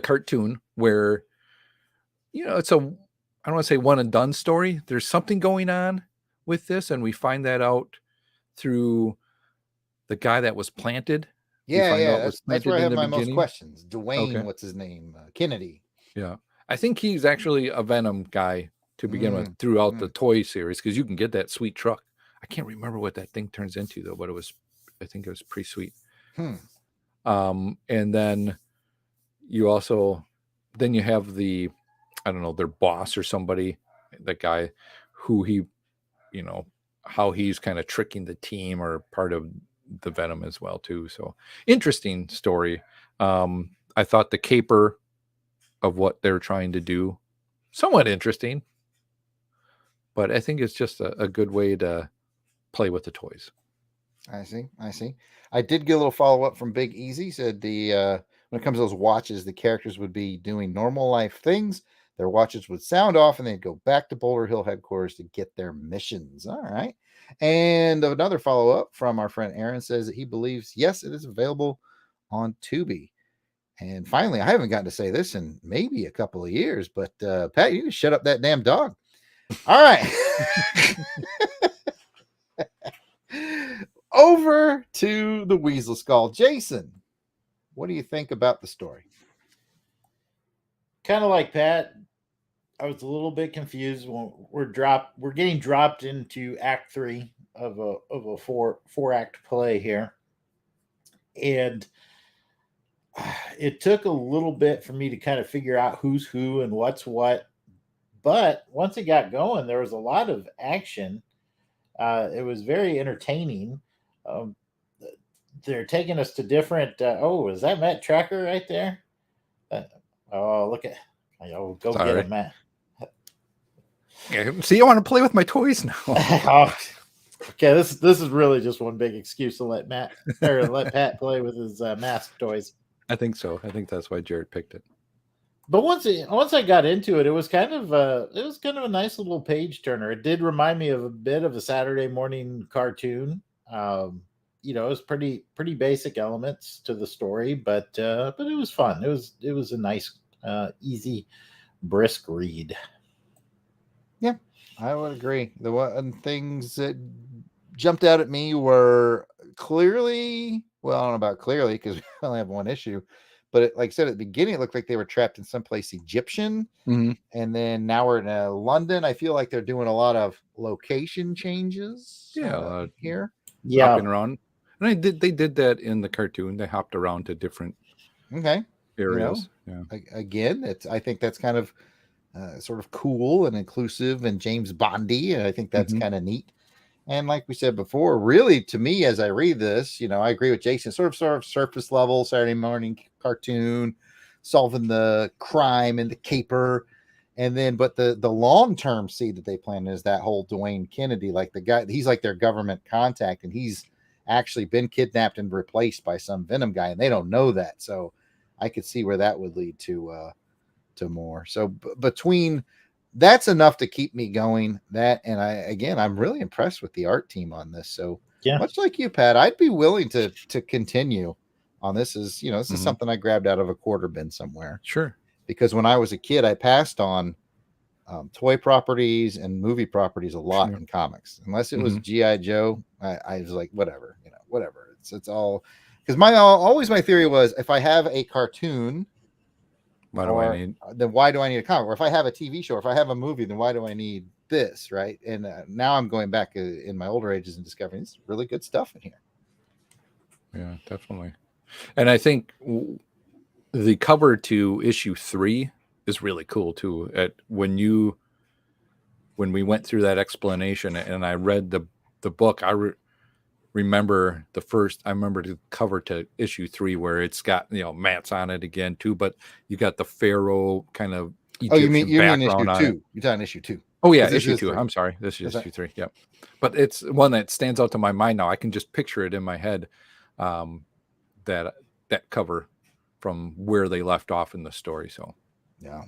Speaker 3: cartoon where, it's I don't want to say one and done story. There's something going on with this. And we find that out through the guy that was planted.
Speaker 2: Yeah. That's where I have my most questions. Doin, what's his name? Kennedy.
Speaker 3: Yeah. I think he's actually a Venom guy to begin with throughout the toy series because you can get that sweet truck. I can't remember what that thing turns into though, but I think it was pretty sweet. And then you have their boss or somebody, that guy who how he's kind of tricking the team or part of the Venom as well too. So interesting story. I thought the caper of what they're trying to do somewhat interesting, but I think it's just a good way to play with the toys.
Speaker 2: I see. I did get a little follow-up from Big Easy. Said when it comes to those watches, the characters would be doing normal life things. Their watches would sound off and they'd go back to Boulder Hill headquarters to get their missions. All right. And another follow-up from our friend Aaron says that he believes, yes, it is available on Tubi. And finally, I haven't gotten to say this in maybe a couple of years, but Pat, you can shut up that damn dog. All right. Over to the Weasel Skull. Jason, what do you think about the story?
Speaker 1: Kind of like Pat, I was a little bit confused when we're getting dropped into Act 3 of a four act play here. And it took a little bit for me to kind of figure out who's who and what's what. But once it got going, there was a lot of action. It was very entertaining. They're taking us to different. Is that Matt Tracker right there? Look at. Go
Speaker 3: Sorry.
Speaker 1: get him, Matt.
Speaker 3: See, I want to play with my toys now.
Speaker 1: Oh, okay, this is really just one big excuse to let Pat play with his mask toys.
Speaker 3: I think so. I think that's why Jared picked it.
Speaker 1: But once I got into it, it was kind of a nice little page turner. It did remind me of a bit of a Saturday morning cartoon. It was pretty basic elements to the story, but it was fun. It was a nice, easy, brisk read.
Speaker 2: Yeah, I would agree. The one things that jumped out at me were clearly, well, I don't know about clearly because we only have one issue, but like I said at the beginning, it looked like they were trapped in someplace Egyptian, and then now we're in London. I feel like they're doing a lot of location changes. Here,
Speaker 3: hopping around, and they did that in the cartoon. They hopped around to different areas.
Speaker 2: Again, I think that's kind of sort of cool and inclusive and James Bondy, and I think that's kind of neat. And like we said before, really to me, as I read this, I agree with Jason. Sort of surface level Saturday morning cartoon, solving the crime and the caper, and then but the long term seed that they plan is that whole Doin Kennedy, like the guy, he's like their government contact, and he's actually been kidnapped and replaced by some Venom guy, and they don't know that. So I could see where that would lead to more. So between that's enough to keep me going. That, and I'm really impressed with the art team on this. So much like you, Pat, I'd be willing to continue on this. This is something I grabbed out of a quarter bin somewhere.
Speaker 3: Sure.
Speaker 2: Because when I was a kid, I passed on toy properties and movie properties a lot in comics. Unless it was G.I. Joe, I was like, whatever. It's all because my theory was if I have a cartoon, then why do I need a comic? Or if I have a TV show, or if I have a movie, then why do I need this? Right. And now I'm going back in my older ages and discovering it's really good stuff in here.
Speaker 3: Yeah, definitely. And I think the cover to issue 3 is really cool too. When we went through that explanation and I read the book, I remember the cover to issue 3 where it's got mats on it again too, but you got the pharaoh kind of Egyptian
Speaker 2: you mean issue 2? You're talking issue 2.
Speaker 3: Oh yeah, issue 2. I'm sorry, this is issue 3. Yep. But it's one that stands out to my mind now. I can just picture it in my head. That cover from where they left off in the story. So
Speaker 2: yeah.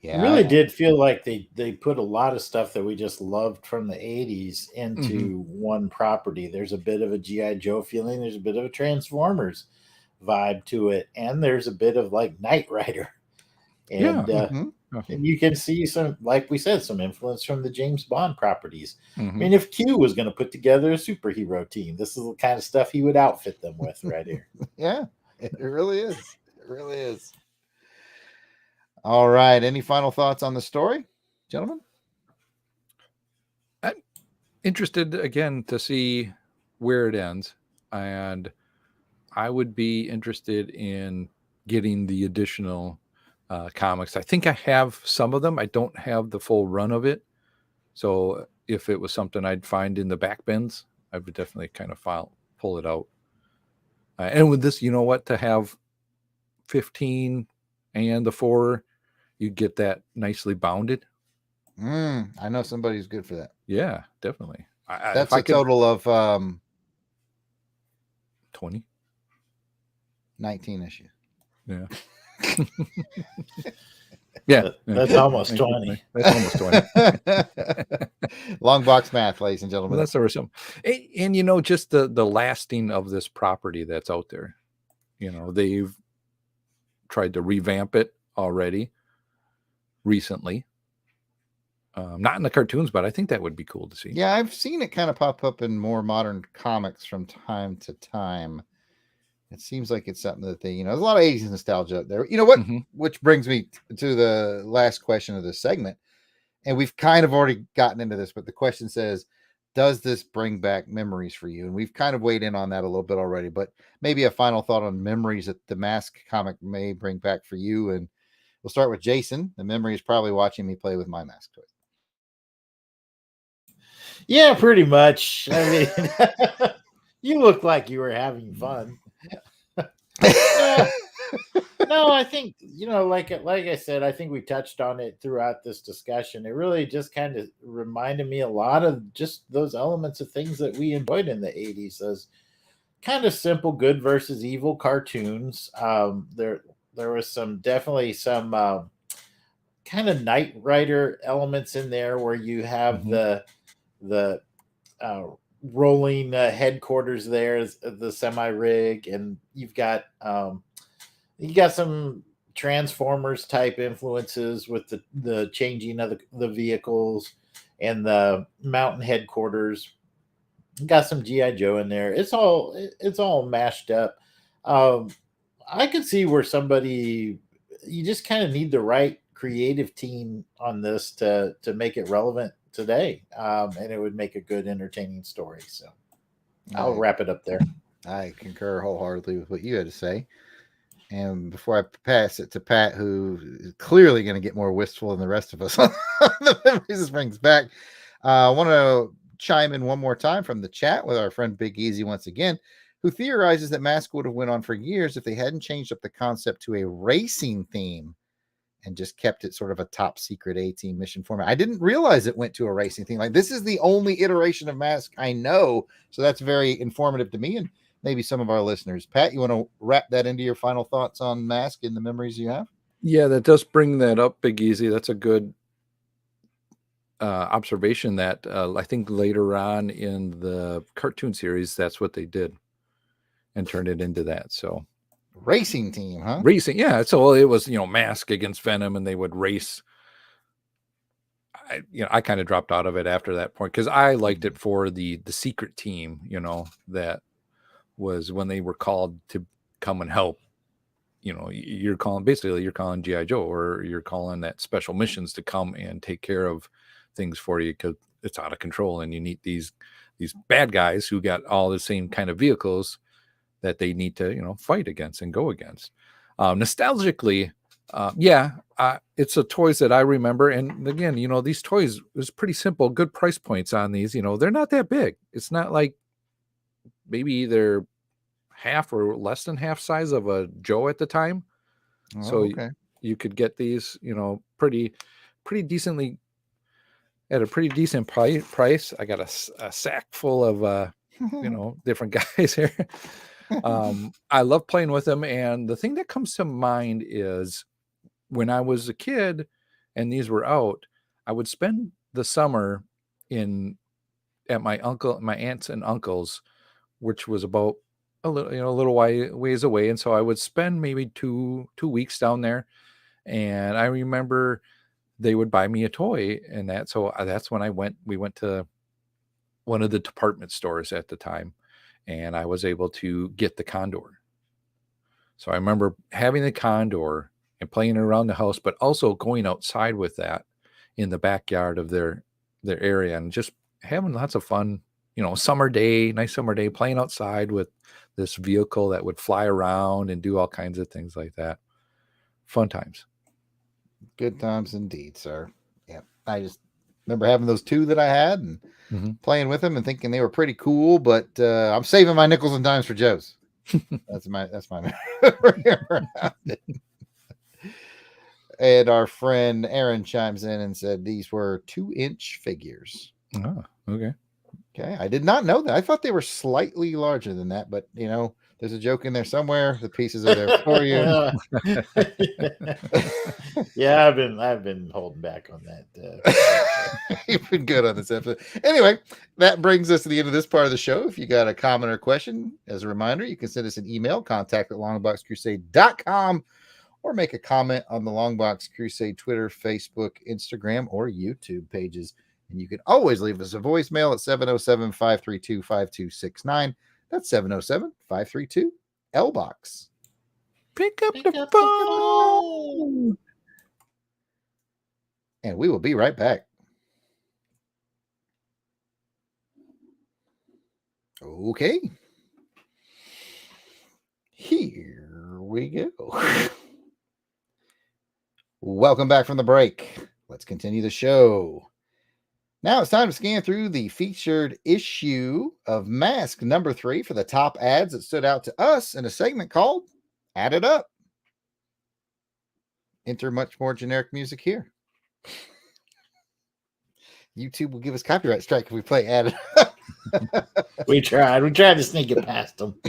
Speaker 1: It really did feel like they put a lot of stuff that we just loved from the 80s into one property. There's a bit of a G.I. Joe feeling. There's a bit of a Transformers vibe to it. And there's a bit of like Knight Rider. And, and you can see some, like we said, some influence from the James Bond properties. I mean, if Q was going to put together a superhero team, this is the kind of stuff he would outfit them with right here.
Speaker 2: Yeah, it really is. It really is. All right. Any final thoughts on the story, gentlemen?
Speaker 3: I'm interested again to see where it ends. And I would be interested in getting the additional comics. I think I have some of them. I don't have the full run of it. So if it was something I'd find in the back bins, I would definitely kind of pull it out. And with this, to have 15 and the 4, you get that nicely bounded.
Speaker 2: I know somebody who's good for that.
Speaker 3: Yeah, definitely.
Speaker 2: That's a total of
Speaker 3: 20.
Speaker 2: 19 issues.
Speaker 3: Yeah. Yeah.
Speaker 1: That's almost 20.
Speaker 3: That's almost 20.
Speaker 2: Longbox math, ladies and gentlemen.
Speaker 3: Well, that's over some. And just the lasting of this property that's out there. They've tried to revamp it already recently. Not in the cartoons, but I think that would be cool to see.
Speaker 2: Yeah, I've seen it kind of pop up in more modern comics from time to time. It seems like it's something that there's a lot of 80s nostalgia up there. You know what? Which brings me to the last question of this segment. And we've kind of already gotten into this, but the question says, does this bring back memories for you? And we've kind of weighed in on that a little bit already, but maybe a final thought on memories that the Mask comic may bring back for you. And we'll start with Jason. The memory is probably watching me play with my Mask toys.
Speaker 1: Yeah, pretty much. I mean, you look like you were having fun. No, I think like I said, I think we touched on it throughout this discussion. It really just kind of reminded me a lot of just those elements of things that we enjoyed in the '80s. Those kind of simple good versus evil cartoons. There was definitely some kind of Knight Rider elements in there where you have the uh, rolling headquarters there, the semi rig, and you got some Transformers type influences with the changing of the vehicles and the mountain headquarters. You got some GI Joe in there. It's all mashed up. Um, I could see where you just kind of need the right creative team on this to make it relevant today, and it would make a good entertaining story. So I'll wrap it up there.
Speaker 2: I concur wholeheartedly with what you had to say. And before I pass it to Pat, who is clearly going to get more wistful than the rest of us on the memories this brings back, I want to chime in one more time from the chat with our friend Big Easy once again, who theorizes that Mask would have went on for years if they hadn't changed up the concept to a racing theme and just kept it sort of a top secret A-team mission format. I didn't realize it went to a racing theme. Like, this is the only iteration of Mask I know, so that's very informative to me and maybe some of our listeners. Pat, you want to wrap that into your final thoughts on Mask and the memories you have?
Speaker 3: Yeah, that does bring that up, Big Easy. That's a good observation that I think later on in the cartoon series, that's what they did and turned it into that. So
Speaker 2: racing team, huh?
Speaker 3: Racing, yeah. So it was, Mask against Venom, and they would race. I kind of dropped out of it after that point because I liked it for the secret team, that was when they were called to come and help. You're calling GI Joe, or you're calling that special missions to come and take care of things for you because it's out of control, and you need these bad guys who got all the same kind of vehicles that they need to fight against and go against. Nostalgically, it's a toys that I remember, and again, these toys was pretty simple, good price points on these. They're not that big. It's not like maybe they're half or less than half size of a Joe at the time. So you could get these, pretty decently at a pretty decent price. I got a sack full of, different guys here. I love playing with them. And the thing that comes to mind is when I was a kid and these were out, I would spend the summer at my aunts and uncles, which was about a little ways away. And so I would spend maybe two weeks down there. And I remember they would buy me a toy, and that's when we went to one of the department stores at the time, and I was able to get the Condor. So I remember having the Condor and playing around the house, but also going outside with that in the backyard of their area and just having lots of fun, nice summer day, playing outside with this vehicle that would fly around and do all kinds of things like that. Fun times.
Speaker 2: Good times indeed, sir. Yeah. I just remember having those two that I had and playing with them and thinking they were pretty cool, but I'm saving my nickels and dimes for Joe's. That's my memory around it. And our friend Aaron chimes in and said these were 2-inch figures.
Speaker 3: Oh, okay.
Speaker 2: Okay. I did not know that. I thought they were slightly larger than that, but there's a joke in there somewhere. The pieces are there for you.
Speaker 1: Yeah, I've been holding back on that.
Speaker 2: You've been good on this episode. Anyway, that brings us to the end of this part of the show. If you got a comment or question, as a reminder, you can send us an email, contact@longboxcrusade.com, or make a comment on the Longbox Crusade Twitter, Facebook, Instagram, or YouTube pages. And you can always leave us a voicemail at 707-532-5269. That's 707-532-LBOX.
Speaker 3: Pick up the phone.
Speaker 2: And we will be right back. Okay. Here we go. Welcome back from the break. Let's continue the show. Now it's time to scan through the featured issue of Mask number 3 for the top ads that stood out to us in a segment called Add It Up. enter much more generic music here. YouTube will give us copyright strike if we play ad.
Speaker 1: We tried to sneak it past them.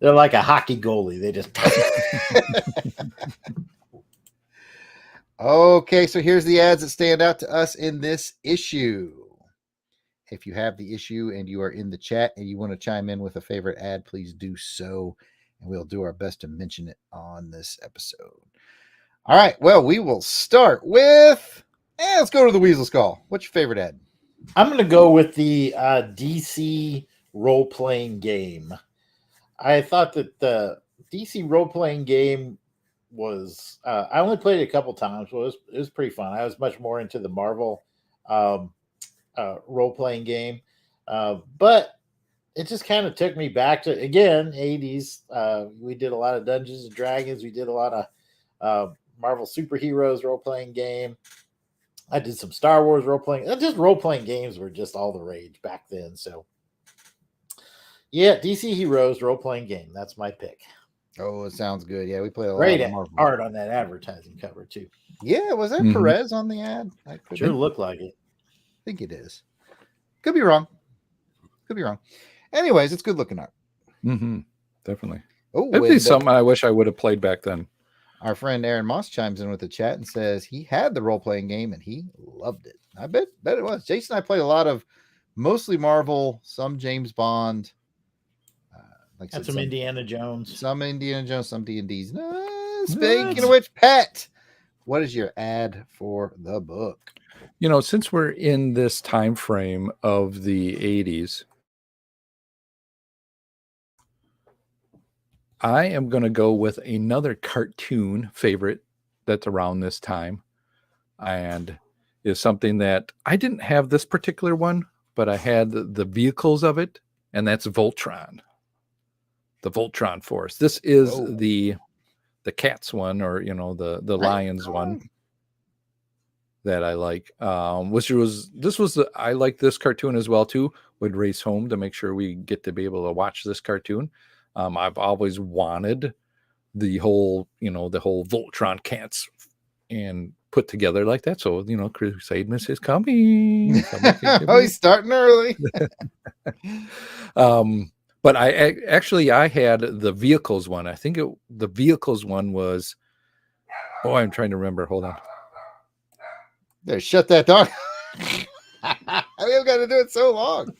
Speaker 1: They're like a hockey goalie. They just
Speaker 2: Okay, so here's the ads that stand out to us in this issue. If you have the issue and you are in the chat and you want to chime in with a favorite ad, please do so, and we'll do our best to mention it on this episode. All right, well, we will start with, let's go to the Weasel Skull. What's your favorite ad?
Speaker 1: I'm going to go with the DC role-playing game. I thought that the DC role-playing game was, I only played it a couple times, but it was pretty fun. I was much more into the Marvel role-playing game, but it just kind of took me back to, again, 80s. We did a lot of Dungeons and Dragons. We did a lot of Marvel superheroes role-playing game. I did some Star Wars role-playing. Just role-playing games were just all the rage back then. So, yeah, DC Heroes role-playing game. That's my pick.
Speaker 2: Oh, it sounds good. Yeah, we played a lot
Speaker 1: Great
Speaker 2: of Marvel.
Speaker 1: art on that advertising cover, too.
Speaker 2: Yeah, was that Perez on the ad?
Speaker 1: Sure looked like it.
Speaker 2: I think it is. Could be wrong. Anyways, it's good looking art.
Speaker 3: Definitely.
Speaker 2: Oh,
Speaker 3: it'd be something I wish I would have played back then.
Speaker 2: Our friend Aaron Moss chimes in with the chat and says he had the role-playing game and he loved it. I bet it was. Jason and I played a lot of mostly Marvel, some James Bond,
Speaker 1: and some Indiana Jones.
Speaker 2: Some Indiana Jones, some D&Ds. Speaking of which, Pat, what is your ad for the book?
Speaker 3: You know, since we're in this time frame of the 80s, I am going to go with another cartoon favorite that's around this time, and is something that I didn't have this particular one, but I had the vehicles of it, and that's Voltron. The Voltron Force. This is the Cats one, or the Lions one that I like. I like this cartoon as well too. Would race home to make sure we get to be able to watch this cartoon. I've always wanted the whole Voltron Cats and put together like that. So, Crusade Miss is coming.
Speaker 2: He's starting early.
Speaker 3: But I had the vehicles one. I think the vehicles one was, I'm trying to remember. Hold on.
Speaker 2: There, shut that dog. I've got to do it so long.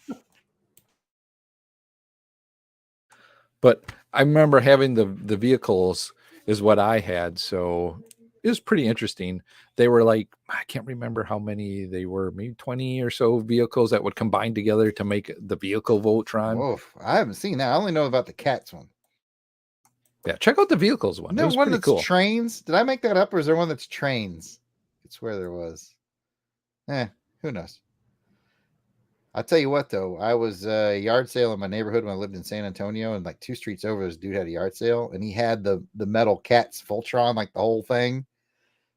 Speaker 3: But I remember having the vehicles is what I had. So it was pretty interesting. They were like, I can't remember how many they were, maybe 20 or so vehicles that would combine together to make the vehicle Voltron.
Speaker 2: Whoa, I haven't seen that. I only know about the Cats one.
Speaker 3: Yeah, check out the vehicles one.
Speaker 2: There's one that's cool. Trains. Did I make that up, or is there one that's trains? I swear there was. Who knows? I'll tell you what, though. I was yard sale in my neighborhood when I lived in San Antonio, and like 2 streets over, this dude had a yard sale, and he had the metal Cats Voltron, like the whole thing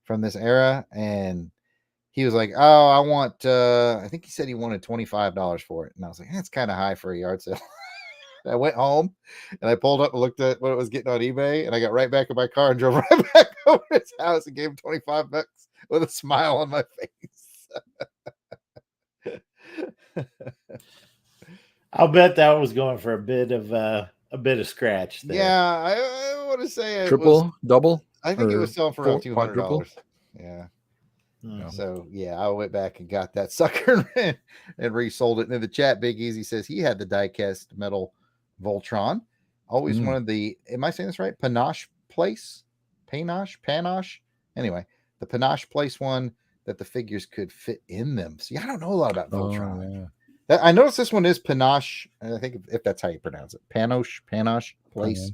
Speaker 2: from this era, and he was like, "Oh, I want." I think he said he wanted $25 for it, and I was like, "That's kind of high for a yard sale." I went home and I pulled up and looked at what it was getting on eBay, and I got right back in my car and drove right back over his house and gave him $25 with a smile on my face.
Speaker 1: I'll bet that was going for a bit of scratch there.
Speaker 2: Yeah, I want to say
Speaker 3: double.
Speaker 2: I think it was selling for around $200. Yeah.
Speaker 1: Mm-hmm.
Speaker 2: So yeah, I went back and got that sucker and resold it. And in the chat, Big Easy says he had the diecast metal Voltron. Always wanted the. Am I saying this right? Panache Place. Anyway, the Panache Place one that the figures could fit in them. See, I don't know a lot about Voltron. I noticed this one is Panache. I think if that's how you pronounce it, Panache Place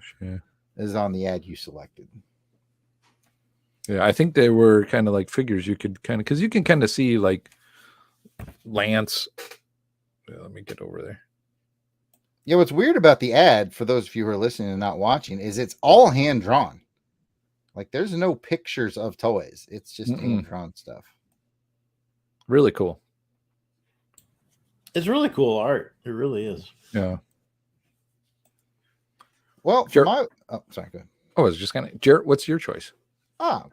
Speaker 2: is on the ad you selected.
Speaker 3: Yeah, I think they were kind of like figures you could kind of, because you can kind of see like Lance. Yeah, let me get over there.
Speaker 2: Yeah, what's weird about the ad, for those of you who are listening and not watching, is it's all hand drawn. Like there's no pictures of toys. It's just hand drawn stuff.
Speaker 3: Really cool.
Speaker 1: It's really cool art. It really is.
Speaker 3: Yeah.
Speaker 2: Well,
Speaker 3: sorry,
Speaker 2: go ahead.
Speaker 3: I was just kind of, Jarrett, what's your choice?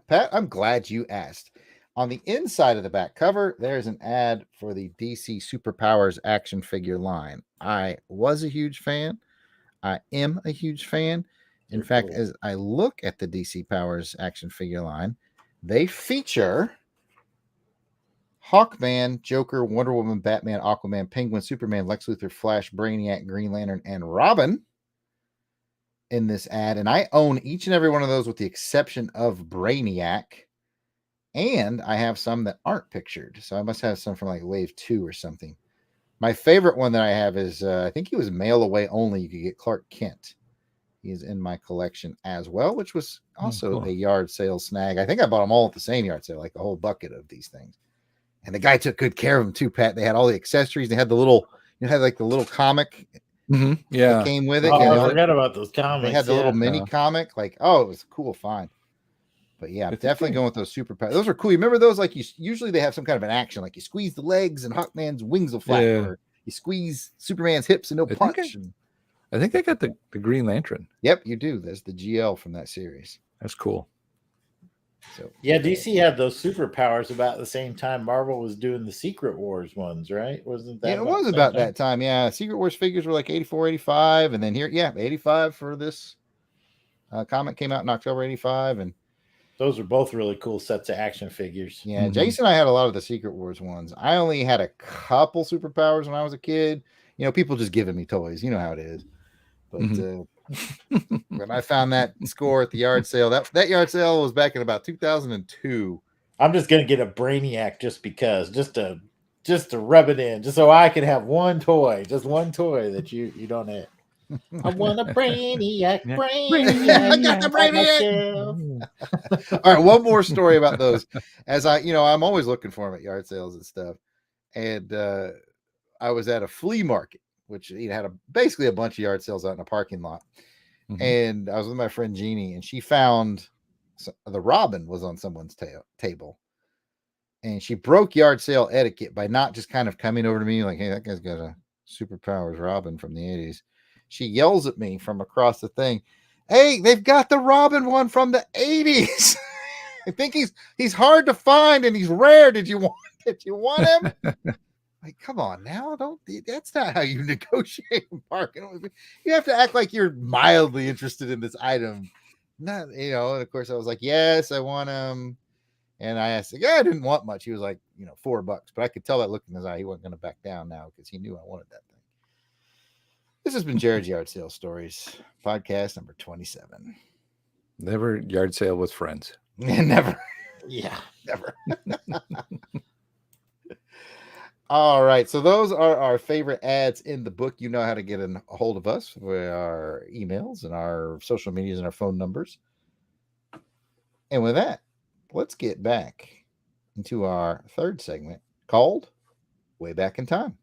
Speaker 2: Pat, I'm glad you asked. On the inside of the back cover, there's an ad for the DC Superpowers action figure line. I was a huge fan. I am a huge fan. In fact, as I look at the DC Powers action figure line, they feature Hawkman, Joker, Wonder Woman, Batman, Aquaman, Penguin, Superman, Lex Luthor, Flash, Brainiac, Green Lantern, and Robin in this ad. And I own each and every one of those with the exception of Brainiac. And I have some that aren't pictured. So I must have some from like Wave 2 or something. My favorite one that I have is, I think he was mail away only. You could get Clark Kent. He is in my collection as well, which was also a yard sale snag. I think I bought them all at the same yard sale, like a whole bucket of these things. And the guy took good care of them too, Pat. They had all the accessories. They had the little, like the little comic that came with it.
Speaker 1: I forgot about those comics.
Speaker 2: They had the little mini comic. Like, it was a cool find. But yeah, definitely going with those superpowers. Those are cool. You remember those? Like, usually they have some kind of an action. Like you squeeze the legs and Hawkman's wings will flap. Or you squeeze Superman's hips and he'll punch.
Speaker 3: I think they got the Green Lantern.
Speaker 2: Yep, you do. There's the GL from that series.
Speaker 3: That's cool.
Speaker 1: So yeah, DC had those superpowers about the same time Marvel was doing the Secret Wars ones, right? Wasn't that?
Speaker 2: Yeah, it was about that time. Yeah, Secret Wars figures were like 84, 85, and then here, 85 for this comic came out in October 85, and
Speaker 1: those are both really cool sets of action figures.
Speaker 2: Yeah, Jason and I had a lot of the Secret Wars ones. I only had a couple superpowers when I was a kid. People just giving me toys. You know how it is. But when I found that score at the yard sale, that yard sale was back in about 2002.
Speaker 1: I'm just gonna get a Brainiac just because, just to rub it in, just so I can have one toy that you don't have. I want a Brainiac. I got the Brainiac.
Speaker 2: All right, one more story about those. As I'm always looking for them at yard sales and stuff. And I was at a flea market, which had basically a bunch of yard sales out in a parking lot. And I was with my friend Jeannie, and she found the Robin was on someone's table. And she broke yard sale etiquette by not just kind of coming over to me like, hey, that guy's got a Superpowers Robin from the 80s. She yells at me from across the thing, hey, they've got the Robin one from the 80s. I think he's hard to find and he's rare. Did you want him? Like, come on now. That's not how you negotiate in parking. You have to act like you're mildly interested in this item. Not, and of course I was like, yes, I want him. And I asked the guy, I didn't want much. He was like, $4, but I could tell that look in his eye. He wasn't going to back down now because he knew I wanted that thing. This has been Jared's Yard Sale Stories, podcast number 27.
Speaker 3: Never yard sale with friends.
Speaker 2: Never.
Speaker 1: Yeah,
Speaker 2: never. All right. So those are our favorite ads in the book. You know how to get a hold of us with our emails and our social medias and our phone numbers. And with that, let's get back into our third segment called Way Back in Time.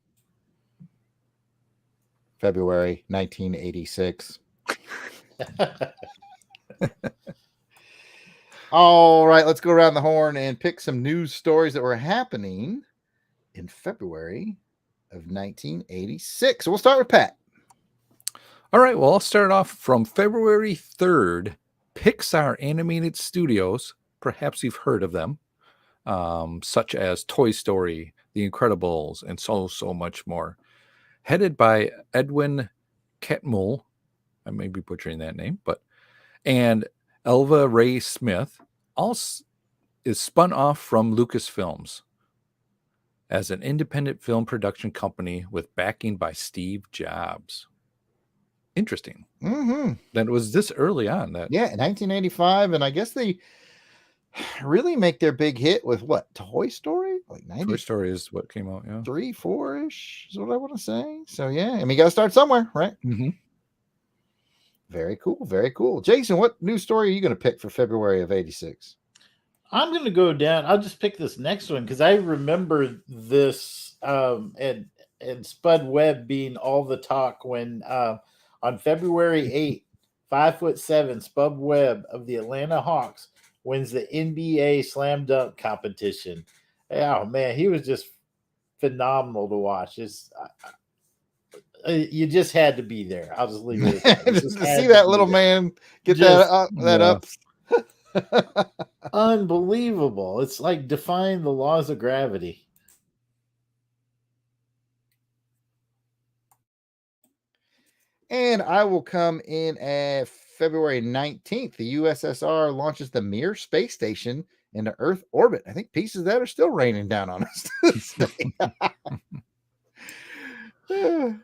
Speaker 2: February 1986. All right, let's go around the horn and pick some news stories that were happening in February of 1986. So we'll start with Pat.
Speaker 3: All right, well, I'll start off from February 3rd. Pixar Animated Studios, perhaps you've heard of them, such as Toy Story, The Incredibles, and so much more. Headed by Edwin Catmull, I may be butchering that name, and Elva Ray Smith, is spun off from Lucasfilms as an independent film production company with backing by Steve Jobs. Interesting. That was this early on. In
Speaker 2: 1985, and I guess they really make their big hit with what? Toy Story? Like 90.
Speaker 3: Toy Story is what came out,
Speaker 2: 3, 4-ish is what I want to say. So yeah, I mean, you got to start somewhere, right? Very cool, very cool. Jason, what news story are you going to pick for February of 86?
Speaker 1: I'm going to go down. I'll just pick this next one because I remember this and Spud Webb being all the talk when on February 8th, 5'7", Spud Webb of the Atlanta Hawks wins the NBA slam dunk competition. Oh man, he was just phenomenal to watch. You just had to be there. I'll just leave it at that.
Speaker 2: Just to see that little man get that up.
Speaker 1: Unbelievable. It's like defying the laws of gravity.
Speaker 2: And I will come in at February 19th. The USSR launches the Mir space station into Earth orbit. I think pieces of that are still raining down on us to this day.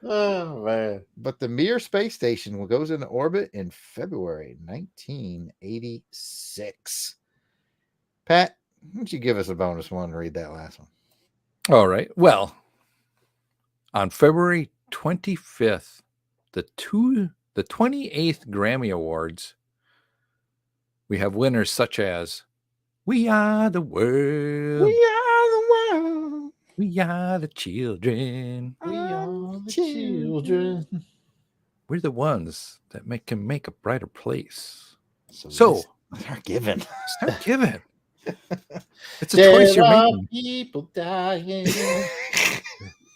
Speaker 1: Oh, man.
Speaker 2: But the Mir space station goes into orbit in February 1986. Pat, why don't you give us a bonus one and read that last one?
Speaker 3: All right. Well, on February 25th, the 28th Grammy Awards, we have winners such as We Are the World.
Speaker 2: We are the world.
Speaker 3: We are the children.
Speaker 1: We are the children.
Speaker 3: We're the ones that can make a brighter place.
Speaker 2: So start giving.
Speaker 3: Start giving. It's a choice you're making.
Speaker 1: People dying.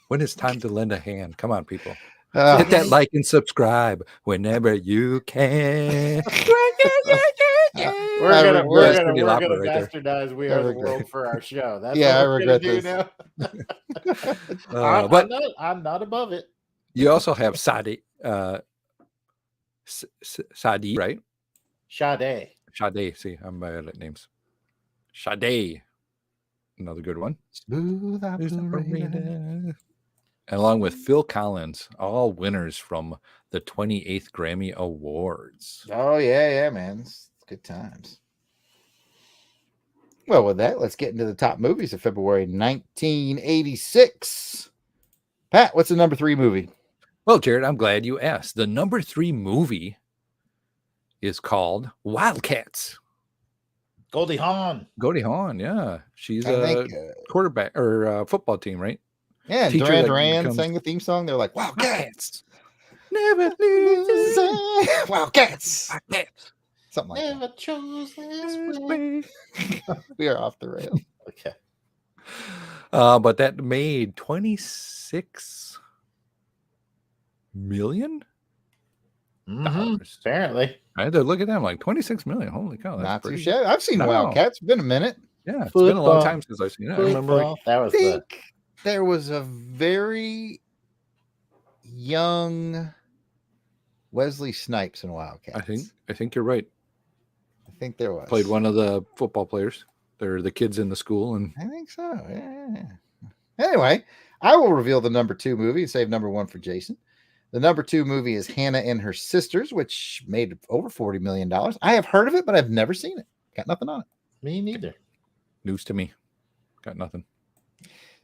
Speaker 3: When it's time to lend a hand. Come on, people.
Speaker 2: Uh,
Speaker 3: Hit that like and subscribe whenever you can.
Speaker 1: We're gonna
Speaker 3: pretty elaborate right there.
Speaker 1: bastardize We Are the World for our show. That's
Speaker 2: Yeah,
Speaker 1: what we're
Speaker 2: I
Speaker 1: gonna
Speaker 2: regret
Speaker 1: do now.
Speaker 3: But
Speaker 1: I'm not above it.
Speaker 3: you also have Sade, Sade, right?
Speaker 1: Sade.
Speaker 3: Sade. See, I'm bad at names. Sade, another good one.
Speaker 2: Smooth operator.
Speaker 3: Along with Phil Collins, all winners from the 28th Grammy Awards.
Speaker 2: Oh, yeah, man. It's good times. Well, with that, let's get into the top movies of February 1986. Pat, what's the number 3 movie?
Speaker 3: Well, Jared, I'm glad you asked. The number 3 movie is called Wildcats.
Speaker 1: Goldie Hawn.
Speaker 3: Goldie Hawn, yeah. She's
Speaker 2: I
Speaker 3: a
Speaker 2: think,
Speaker 3: quarterback or football team, right?
Speaker 2: yeah,
Speaker 3: teacher
Speaker 2: Duran
Speaker 3: that
Speaker 2: Duran
Speaker 3: becomes-
Speaker 2: sang the theme song. They're like, Wildcats.
Speaker 3: Never lose.
Speaker 2: Wildcats.
Speaker 3: Wildcats.
Speaker 2: Something like
Speaker 1: Never chose this way.
Speaker 2: that. We are off the rails.
Speaker 1: Okay.
Speaker 3: But that made 26 million.
Speaker 1: Apparently.
Speaker 3: I had to look at them like 26 million. Holy cow. That's
Speaker 2: Not too
Speaker 3: pretty.
Speaker 2: shabby. I've seen
Speaker 3: No.
Speaker 2: Wildcats. Been a minute.
Speaker 3: Yeah, it's been a long
Speaker 1: Football.
Speaker 3: time since I've seen it. I remember like,
Speaker 1: That
Speaker 2: I
Speaker 1: was the
Speaker 2: think there was a very young Wesley Snipes in Wildcats.
Speaker 3: I think you're right.
Speaker 2: I think there was.
Speaker 3: Played one of the football players. They're the kids in the school, and
Speaker 2: I think so. Yeah. Anyway, I will reveal the number 2 movie and save number 1 for Jason. The number 2 movie is Hannah and Her Sisters, which made over $40 million. I have heard of it, but I've never seen it. Got nothing on it.
Speaker 1: me neither.
Speaker 3: news to me. Got nothing.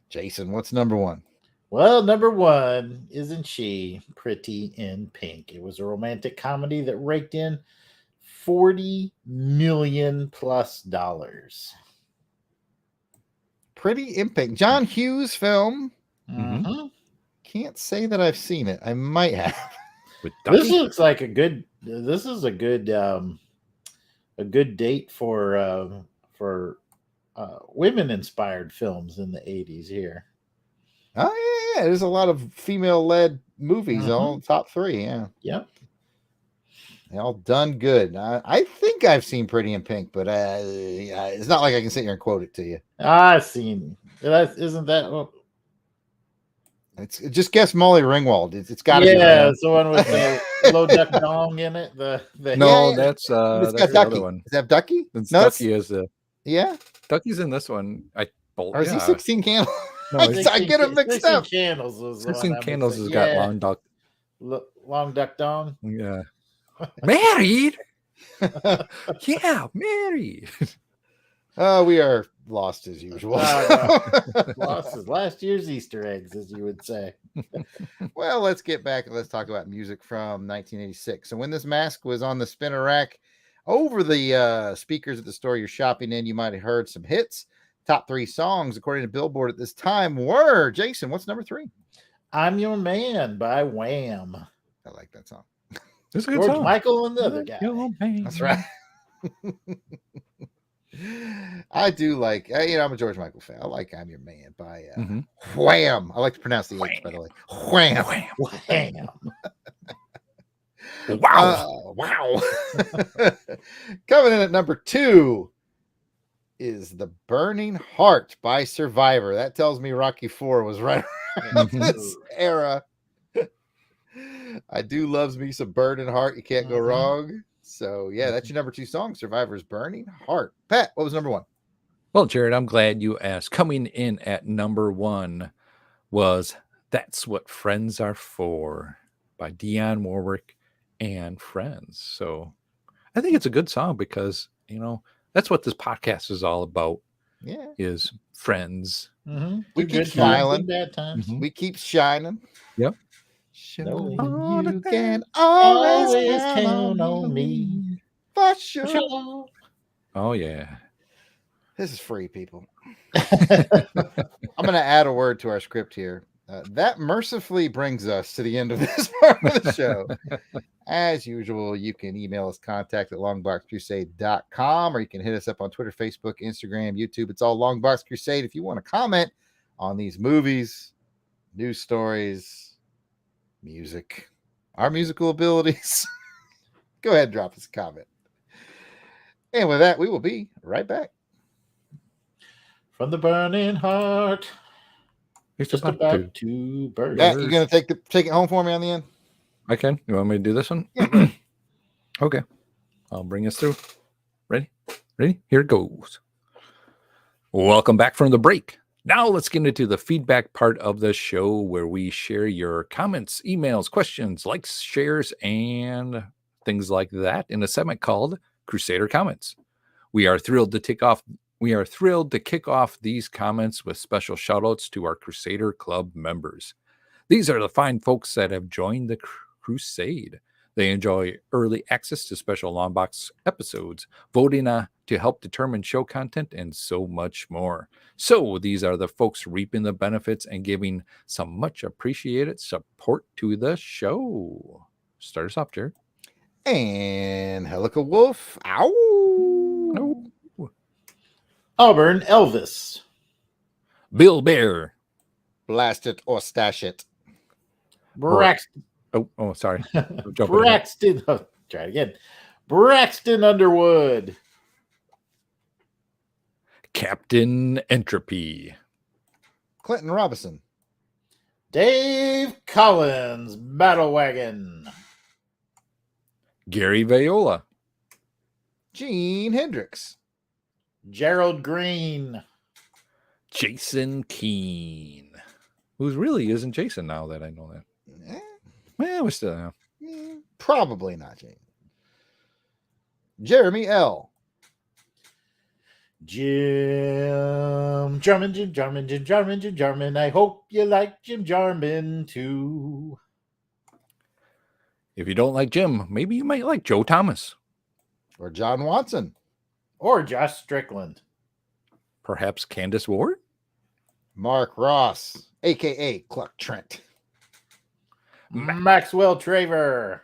Speaker 2: Jason, what's number 1?
Speaker 1: Well, number 1, isn't she pretty in pink? It was a romantic comedy that raked in $40 million plus.
Speaker 2: Pretty in Pink. John Hughes film.
Speaker 1: Mhm.
Speaker 2: Can't say that I've seen it. I might have.
Speaker 3: With
Speaker 1: This
Speaker 3: Ducky?
Speaker 1: looks like a good. This is a good date for women-inspired films in the 80s here.
Speaker 2: Oh, yeah. There's a lot of female-led movies, all top 3. Yeah.
Speaker 1: Yep.
Speaker 2: They all done good. I think I've seen Pretty in Pink, but it's not like I can sit here and quote it to you.
Speaker 1: I've seen that. Isn't that? Well,
Speaker 2: It's just guess Molly Ringwald. It's got to be.
Speaker 1: yeah,
Speaker 2: Right.
Speaker 1: it's the one with the low duck dong in it. The
Speaker 3: No,
Speaker 2: yeah.
Speaker 3: that's
Speaker 2: It's
Speaker 3: that's
Speaker 2: got
Speaker 3: the
Speaker 2: Ducky.
Speaker 3: other one.
Speaker 2: Is that Ducky?
Speaker 3: That's
Speaker 2: No, it's-
Speaker 3: Ducky is the
Speaker 2: Yeah.
Speaker 3: Ducky's in this one.
Speaker 2: Or is he
Speaker 3: yeah.
Speaker 2: 16 Candles?
Speaker 3: No,
Speaker 2: I
Speaker 3: he's-
Speaker 2: get them mixed
Speaker 1: 16
Speaker 2: up.
Speaker 1: Candles was the
Speaker 3: 16
Speaker 1: one I'm
Speaker 3: Candles has
Speaker 1: mixing.
Speaker 3: got
Speaker 1: Yeah.
Speaker 3: long duck.
Speaker 1: Long duck dong.
Speaker 3: Yeah. Married? Yeah, married.
Speaker 2: We are lost as usual.
Speaker 1: Lost his last year's Easter eggs, as you would say.
Speaker 2: Well, let's get back and let's talk about music from 1986. So when this mask was on the spinner rack over the speakers at the store you're shopping in, you might have heard some hits. Top 3 songs, according to Billboard at this time, were, Jason, what's number 3?
Speaker 1: I'm Your Man by Wham.
Speaker 2: I like that song.
Speaker 3: It's a good
Speaker 1: George
Speaker 3: song.
Speaker 1: Michael and the other guy.
Speaker 2: That's right. I do like, I'm a George Michael fan. I like I'm Your Man by Wham. I like to pronounce the H, by the way. Wham.
Speaker 1: Wham.
Speaker 3: Wow.
Speaker 2: Wow. Coming in at number 2, is The Burning Heart by Survivor. That tells me Rocky IV was right around this era. I do loves me some Burning Heart. You can't go wrong. So, yeah, that's your number 2 song, Survivor's Burning Heart. Pat, what was number 1?
Speaker 3: Well, Jared, I'm glad you asked. Coming in at number 1 was That's What Friends Are For by Dionne Warwick and Friends. So I think it's a good song because, that's what this podcast is all about.
Speaker 2: Yeah.
Speaker 3: Is friends.
Speaker 1: Mm-hmm.
Speaker 2: We keep smiling. Bad times. Mm-hmm. We keep shining.
Speaker 3: Yep.
Speaker 2: You can always count on me. For sure.
Speaker 3: Oh, yeah.
Speaker 2: This is free, people. I'm going to add a word to our script here. That mercifully brings us to the end of this part of the show. As usual, you can email us contact@longboxcrusade.com, or you can hit us up on Twitter, Facebook, Instagram, YouTube. It's all Longbox Crusade. If you want to comment on these movies, news stories, music, our musical abilities, go ahead and drop us a comment. And with that, we will be right back.
Speaker 1: From the burning heart. It's just about to burst.
Speaker 2: Matt, you going to take it home for me on the end?
Speaker 3: I can. You want me to do this one?
Speaker 2: Yeah.
Speaker 3: Okay. I'll bring us through. Ready? Here it goes. Welcome back from the break. Now let's get into the feedback part of the show where we share your comments, emails, questions, likes, shares, and things like that in a segment called Crusader Comments. We are thrilled to kick off these comments with special shoutouts to our Crusader Club members. These are the fine folks that have joined the Crusade. They enjoy early access to special Longbox episodes, voting to help determine show content, and so much more. So these are the folks reaping the benefits and giving some much appreciated support to the show. Start us off, Jared.
Speaker 2: And Helica Wolf. Ow.
Speaker 3: Oh.
Speaker 1: Auburn Elvis.
Speaker 3: Bill Bear.
Speaker 2: Blast it or stash it.
Speaker 1: Braxton.
Speaker 3: Oh, sorry.
Speaker 1: Braxton. Oh, try it again. Braxton Underwood.
Speaker 3: Captain Entropy.
Speaker 2: Clinton Robinson.
Speaker 1: Dave Collins. Battle Wagon.
Speaker 3: Gary Viola.
Speaker 2: Gene Hendricks.
Speaker 1: Gerald Green.
Speaker 3: Jason Keene. Who's really isn't Jason now that I know that. Well, we're still
Speaker 2: probably not Jane. Jeremy L.
Speaker 1: Jim Jarman. I hope you like Jim Jarman too.
Speaker 3: If you don't like Jim, maybe you might like Joe Thomas.
Speaker 2: Or John Watson.
Speaker 1: Or Josh Strickland.
Speaker 3: Perhaps Candace Ward?
Speaker 2: Mark Ross, a.k.a. Clark Trent.
Speaker 1: Maxwell Traver.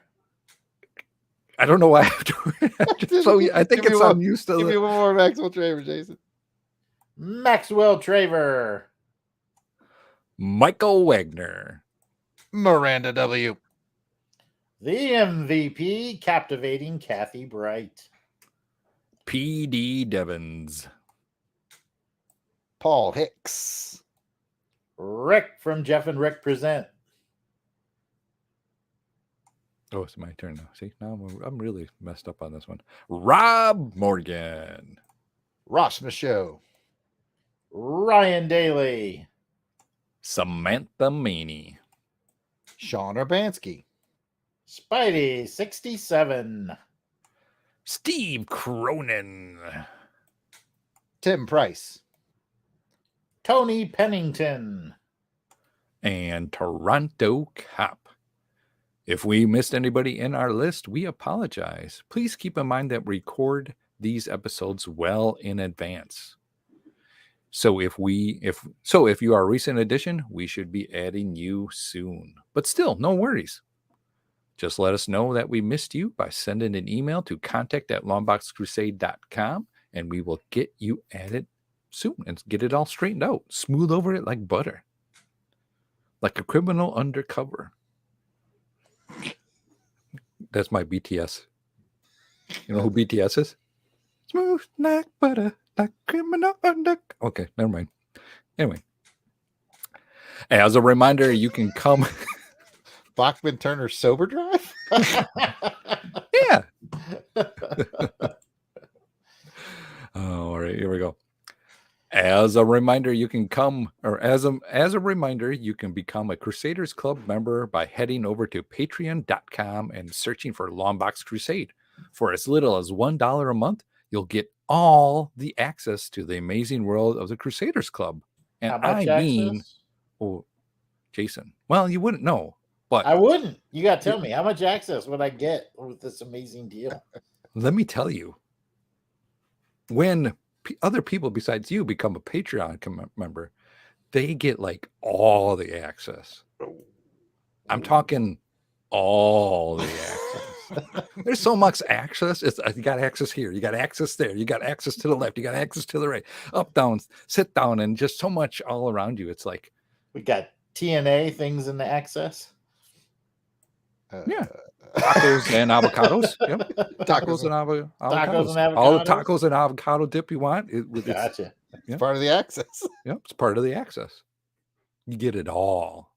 Speaker 3: I don't know why I have to. I think it's I'm used to.
Speaker 2: Give me one more Maxwell Traver, Jason.
Speaker 1: Maxwell Traver.
Speaker 3: Michael Wagner.
Speaker 2: Miranda W.
Speaker 1: The MVP, captivating Kathy Bright.
Speaker 3: P.D. Devons.
Speaker 2: Paul Hicks.
Speaker 1: Rick from Jeff and Rick Present.
Speaker 3: Oh, it's my turn now. See, now I'm really messed up on this one. Rob Morgan.
Speaker 2: Ross Michaud.
Speaker 1: Ryan Daly.
Speaker 3: Samantha Maney.
Speaker 2: Sean Urbanski.
Speaker 1: Spidey 67.
Speaker 3: Steve Cronin.
Speaker 2: Tim Price.
Speaker 1: Tony Pennington.
Speaker 3: And Toronto Cop. If we missed anybody in our list, we apologize. Please keep in mind that we record these episodes well in advance. So if you are a recent addition, we should be adding you soon. But still, no worries. Just let us know that we missed you by sending an email to contact@longboxcrusade.com, and we will get you added soon and get it all straightened out. Smooth over it like butter. Like a criminal undercover. That's my BTS. You know who BTS is? Smooth like butter. like criminal under. Okay, never mind. Anyway, as a reminder, you can come.
Speaker 2: Bachman Turner Sober Drive?
Speaker 3: Yeah. All right, here we go. As a reminder, you can become a Crusaders Club member by heading over to patreon.com and searching for Longbox Crusade. For as little as $1 a month, you'll get all the access to the amazing world of the Crusaders Club. And
Speaker 1: How much access?
Speaker 3: Oh, Jason. Well, you wouldn't know, but
Speaker 1: I wouldn't. You got to tell me, how much access would I get with this amazing deal?
Speaker 3: let me tell you, when other people besides you become a Patreon member, they get like all the access. I'm talking all the access. There's so much access. You got access here, you got access there, you got access to the left, you got access to the right, up, down, sit down, and just so much all around you. It's like
Speaker 1: we got TNA things in the access.
Speaker 3: Yeah. Tacos and avocados. Yep. Tacos and avocados. All the tacos and avocado dip you want.
Speaker 1: Gotcha.
Speaker 2: It's part of the access.
Speaker 3: Yep. It's part of the access. You get it all.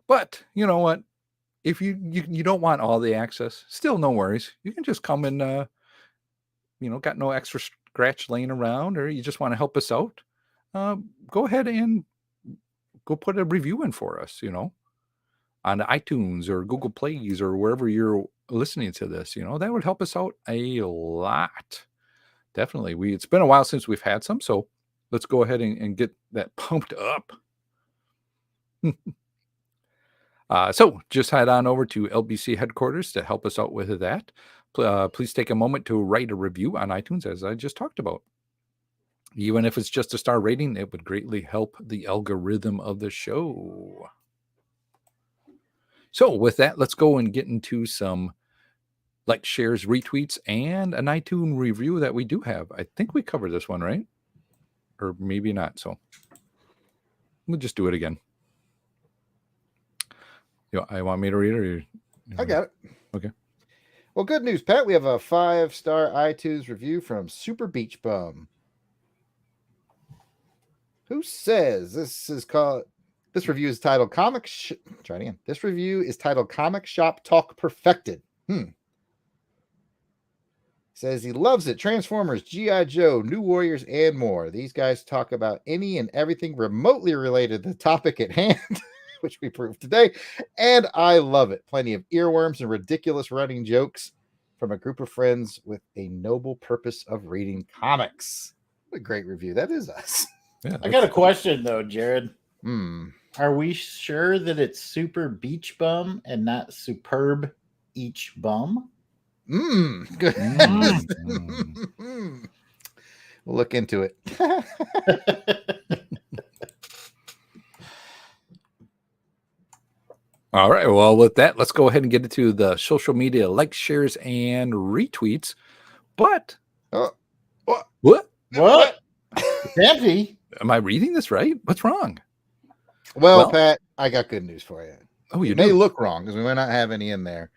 Speaker 3: But you know what? If you don't want all the access, still no worries. You can just come and got no extra scratch laying around, or you just want to help us out. Go ahead and go put a review in for us, on iTunes or Google Plays or wherever you're listening to this. That would help us out a lot. Definitely. It's been a while since we've had some, so let's go ahead and get that pumped up. So just head on over to LBC headquarters to help us out with that. Please take a moment to write a review on iTunes, as I just talked about. Even if it's just a star rating, it would greatly help the algorithm of the show. So with that, let's go and get into some likes, shares, retweets, and an iTunes review that we do have. I think we covered this one, right? Or maybe not. So we'll just do it again. I want me to read it? Or
Speaker 2: I got it.
Speaker 3: Okay.
Speaker 2: Well, good news, Pat. We have a 5-star iTunes review from Super Beach Bum, who says this review is titled This review is titled Comic Shop Talk Perfected. Says he loves it. Transformers, G.I. Joe, New Warriors, and more. These guys talk about any and everything remotely related to the topic at hand, which we proved today, and I love it. Plenty of earworms and ridiculous running jokes from a group of friends with a noble purpose of reading comics. What a great review. That is us.
Speaker 3: Yeah,
Speaker 1: I got a question, though, Jared.
Speaker 2: Are
Speaker 1: we sure that it's Super Beach Bum and not Superb Each Bum?
Speaker 2: Good. We'll look into it.
Speaker 3: All right. Well, with that, let's go ahead and get into the social media likes, shares, and retweets. But what?
Speaker 1: It's empty.
Speaker 3: Am I reading this right? What's wrong?
Speaker 2: Well, Pat, I got good news for you.
Speaker 3: Oh, you
Speaker 2: may look wrong because we might not have any in there,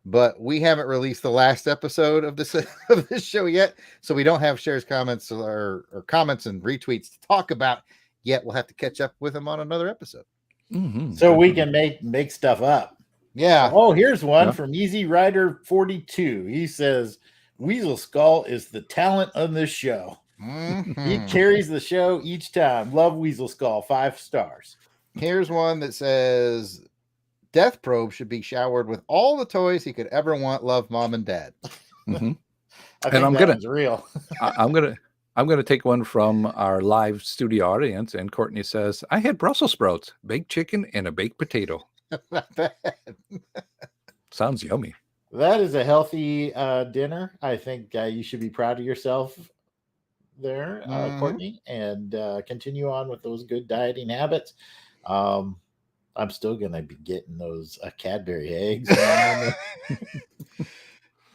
Speaker 2: but we haven't released the last episode of this show yet, so we don't have shares, comments, or comments and retweets to talk about yet. We'll have to catch up with them on another episode.
Speaker 1: So we can make stuff up.
Speaker 2: Yeah.
Speaker 1: Oh, here's one from Easy Rider 42. He says Weasel Skull is the talent on this show. He carries the show each time. Love Weasel Skull. 5 stars.
Speaker 2: Here's one that says Death Probe should be showered with all the toys he could ever want. Love, Mom and Dad.
Speaker 1: I think that's real.
Speaker 3: I'm gonna take one from our live studio audience, and Courtney says, I had Brussels sprouts, baked chicken, and a baked potato.
Speaker 2: Not bad.
Speaker 3: Sounds yummy.
Speaker 1: That is a healthy dinner. I think you should be proud of yourself there, Courtney, and continue on with those good dieting habits. I'm still gonna be getting those Cadbury eggs.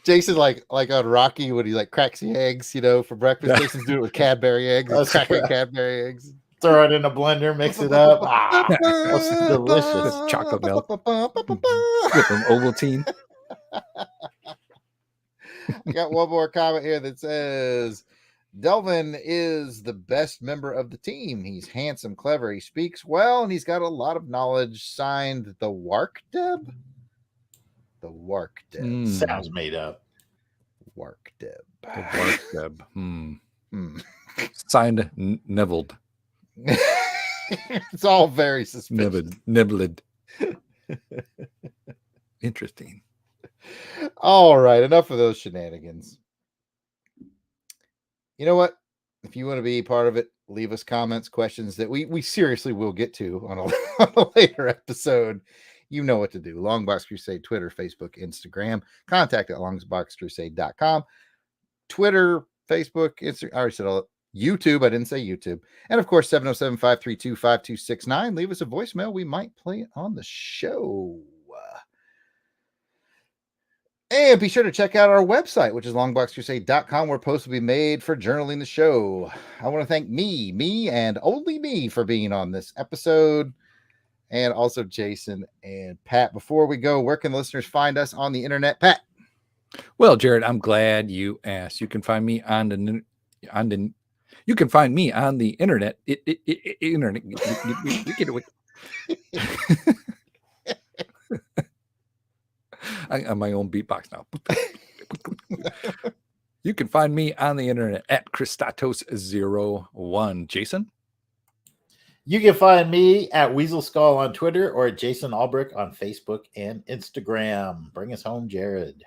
Speaker 2: Jason, like on Rocky, when he cracks the eggs, for breakfast. Jason's doing it with Cadbury eggs. Cracking Cadbury eggs.
Speaker 1: Throw it in a blender, mix it up. That's delicious.
Speaker 3: Chocolate milk with an Ovaltine.
Speaker 2: I got one more comment here that says Delvin is the best member of the team. He's handsome, clever, he speaks well, and he's got a lot of knowledge. Signed, the Warkdeb. The Warkdeb.
Speaker 1: Sounds made up.
Speaker 2: Warkdeb.
Speaker 3: The Warkdeb. Signed, Nevilled.
Speaker 2: It's all very suspicious.
Speaker 3: Nibbled. Interesting.
Speaker 2: All right, enough of those shenanigans. You know what? If you want to be part of it, leave us comments, questions that we seriously will get to on a later episode. You know what to do. Longbox Crusade, Twitter, Facebook, Instagram. Contact at longboxcrusade.com. Twitter, Facebook, Instagram. I already said all that. YouTube. I didn't say YouTube. And of course, 707-532-5269. Leave us a voicemail. We might play it on the show. And be sure to check out our website, which is longboxcrusade.com, where posts will be made for journaling the show. I want to thank me, and only me, for being on this episode, and also Jason and Pat. Before we go, where can listeners find us on the internet, Pat?
Speaker 3: Well, Jared, I'm glad you asked. You can find me on the you can find me on the internet. Internet. Get away. I'm my own beatbox now. You can find me on the internet at Christatos01. Jason?
Speaker 1: You can find me at Weasel Skull on Twitter or at Jason Albrecht on Facebook and Instagram. Bring us home, Jared.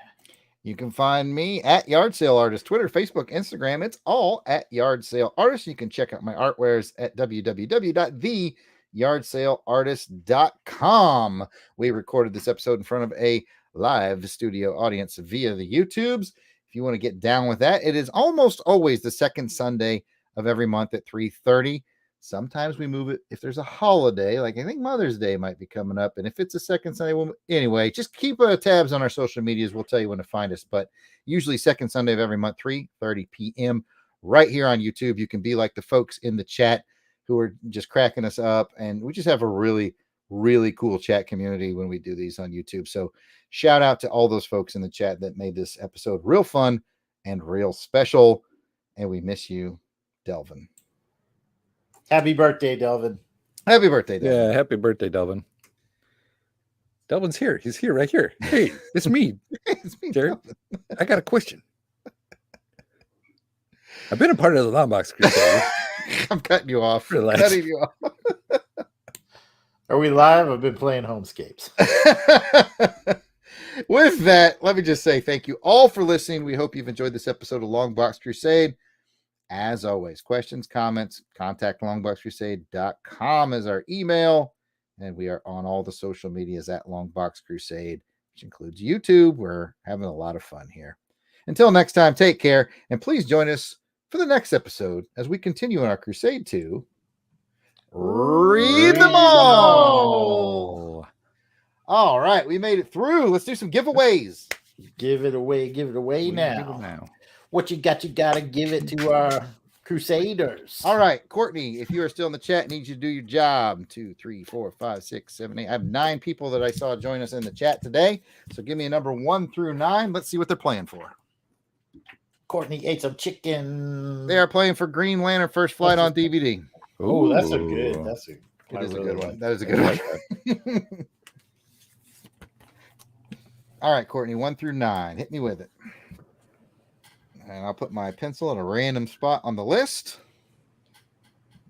Speaker 2: You can find me at Yard Sale Artist, Twitter, Facebook, Instagram. It's all at Yard Sale Artist. You can check out my artwares at www.theyardsaleartist.com. We recorded this episode in front of a live studio audience via the YouTubes. If you want to get down with that, it is almost always the second Sunday of every month at 3:30. Sometimes we move it if there's a holiday, like I think Mother's Day might be coming up. And if it's a second Sunday, anyway, just keep tabs on our social medias. We'll tell you when to find us. But usually second Sunday of every month, 3:30 p.m. right here on YouTube. You can be like the folks in the chat who are just cracking us up. And we just have a really, really cool chat community when we do these on YouTube. So shout out to all those folks in the chat that made this episode real fun and real special. And we miss you, Delvin.
Speaker 1: Happy birthday, Delvin.
Speaker 2: Happy birthday, Delvin.
Speaker 3: Yeah, happy birthday, Delvin. Delvin's here. He's here, right here. Hey, it's me.
Speaker 2: It's me,
Speaker 3: Jared.
Speaker 2: Delvin.
Speaker 3: I got a question. I've been a part of the Longbox Crusade.
Speaker 2: I'm cutting you off.
Speaker 3: Relax.
Speaker 2: Cutting you off.
Speaker 1: Are we live? I've been playing Homescapes.
Speaker 2: With that, let me just say thank you all for listening. We hope you've enjoyed this episode of Longbox Crusade. As always, questions, comments, contact longboxcrusade.com is our email. And we are on all the social medias at Longbox Crusade, which includes YouTube. We're having a lot of fun here. Until next time, take care. And please join us for the next episode as we continue on our crusade to read them all. All right, we made it through. Let's do some giveaways.
Speaker 1: Give it away now. What you got to give it to our Crusaders.
Speaker 2: All right, Courtney, if you are still in the chat, I need you to do your job. 2, 3, 4, 5, 6, 7, 8. I have 9 people that I saw join us in the chat today. So give me a number 1 through 9. Let's see what they're playing for.
Speaker 1: Courtney ate some chicken.
Speaker 2: They are playing for Green Lantern First Flight on DVD.
Speaker 1: Oh, that's a good.
Speaker 2: It is a good one. That is a good one. All right, Courtney, 1 through 9. Hit me with it. And I'll put my pencil in a random spot on the list.